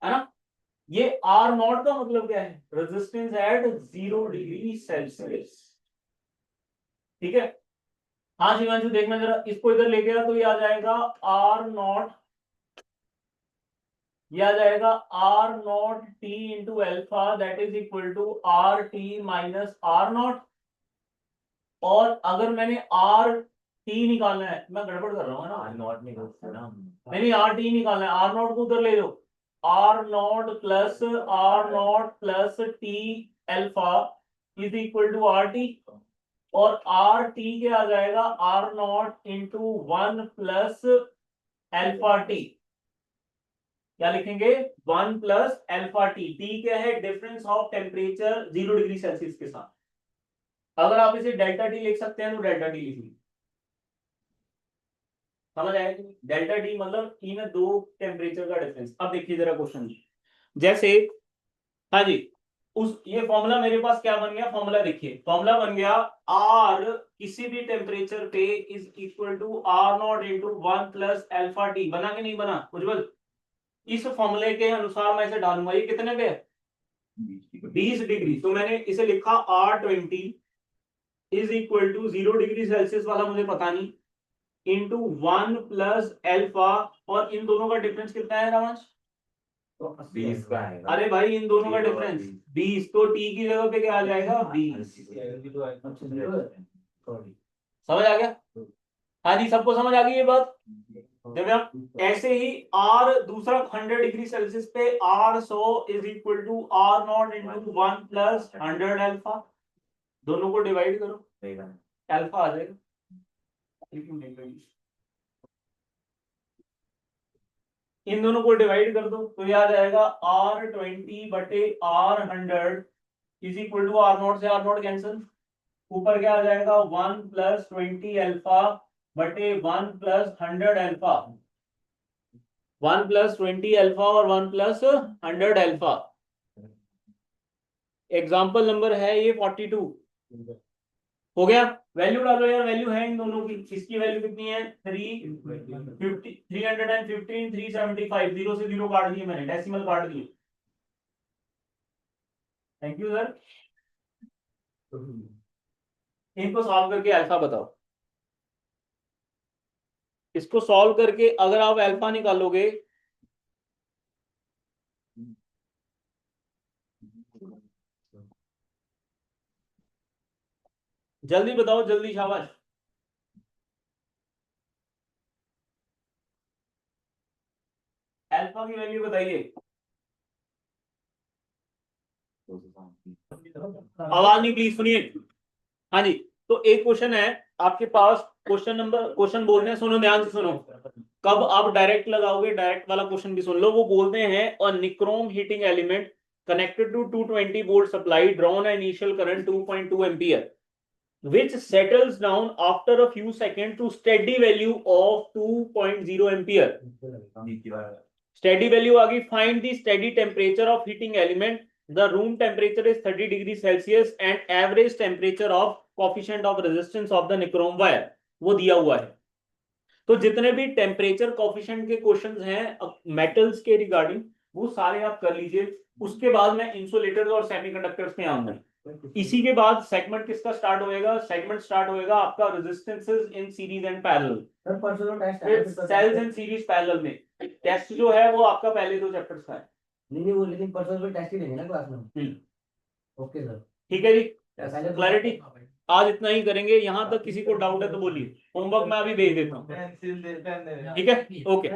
A: है ना। ये आर नॉट का मतलब क्या है, रेजिस्टेंस एट 0 डिग्री सेल्सियस। ठीक है, हाँ शिवांशु देखना जरा, इसको इधर लेके आ, तो ये आ जाएगा आर नॉट, ये आ जाएगा R naught T into alpha, that is equal to R T minus R naught. और अगर मैंने आर टी निकालना है, मैं गड़बड़ कर रहा हूँ ना, आर नॉट निकालना, नहीं आर टी निकालना है, आर नॉट को उधर ले लो, R naught plus T alpha is equal to R T, और आर टी क्या आ जाएगा, R naught into 1 plus alpha T. क्या लिखेंगे, 1 प्लस एल्फा टी। टी क्या है, difference of temperature 0 degree Celsius के साथ। अगर आप इसे डेल्टा टी लिख सकते हैं तो डेल्टा टी लिख लीजिए, समझ आएगा। डेल्टा टी मतलब इन दो टेम्परेचर का डिफरेंस। अब देखिए जरा क्वेश्चन, जैसे, हाँ जी, उस ये फॉर्मूला मेरे पास क्या बन गया, फॉर्मूला देखिए, फॉर्मूला बन गया आर किसी भी टेम्परेचर पे is equal to R naught into 1 plus alpha T. बना कि नहीं बना उज्जवल। इस फॉर्मूले के अनुसार मैं इसे डालूंगा, ये कितने पे है, 20 डिग्री। तो मैंने इसे लिखा R20 is equal to 0 degree Celsius वाला मुझे पता नहीं, इंटू 1 प्लस एल्फा, और इन दोनों का डिफरेंस कितना है रामांश, तो 20 का है। अरे भाई इन दोनों का डिफरेंस 20, तो टी की जगह पे क्या आ जाएगा, 20। समझ आ गया, हाँ जी सबको समझ आ गई ये बात। जब ऐसे ही R दूसरा 100 डिग्री सेल्सियस पे R100 is equal to R0 into 1 plus 100 alpha, दोनों को डिवाइड करो अल्फा आ जाएगा। इन दोनों को डिवाइड कर दो तो ये आ जाएगा R20 बटे R100 is equal to R0 से R0 कैंसिल, ऊपर क्या आ जाएगा 1 प्लस 20 अल्फा बटे 1 प्लस 100 अल्फा, 1 प्लस 20 अल्फा और 1 प्लस 100 अल्फा। एग्जाम्पल नंबर है ये 42 हो गया। वैल्यू डालो यार, वैल्यू है इन दोनों की, इसकी वैल्यू कितनी है 350 315 375, 0 से 0 काट दिए मैंने, डेसिमल काट दिए। Thank you sir. इनको सॉल्व करके अल्फा बताओ। इसको सॉल्व करके अगर आप अल्फा निकालोगे जल्दी बताओ, जल्दी शाबाश। अल्फा की वैल्यू बताइए। आवाज नहीं प्लीज सुनिए। हाँ जी, तो एक क्वेश्चन है आपके पास, क्वेश्चन बोलते हैं, सुनो ध्यान से सुनो, कब आप डायरेक्ट लगाओगे, डायरेक्ट वाला क्वेश्चन भी सुन लो। वो बोलते हैं a nichrome heating element connected to 220 volt supply drawn initial current 2.2 ampere which settles down after a few seconds to steady value of 2.0 ampere. Steady value आ गई। Find the steady temperature of heating element. The room temperature is 30 degrees Celsius and average temperature of coefficient of resistance of the nichrome wire वो दिया हुआ है। तो जितने भी temperature coefficient के questions हैं मेटल्स के रिगार्डिंग वो सारे आप कर लीजिए। उसके बाद मैं इंसुलेटर्स और सेमीकंडक्टर्स पे आऊंगा। इसी के बाद सेगमेंट किसका स्टार्ट होएगा, सेगमेंट स्टार्ट होएगा आपका resistances in series and parallel, cells in series parallel में। टेस्ट जो है वो आपका पहले 2 चैप्टर्स का है।
B: नहीं वो लेकिन परसों भी टेस्ट ही देंगे ना क्लास में। ओके सर,
A: ठीक है जी, क्लैरिटी। आज इतना ही करेंगे, यहां तक किसी को डाउट है तो बोलिए, होमवर्क मैं अभी भेज देता हूँ। ठीक है, ओके।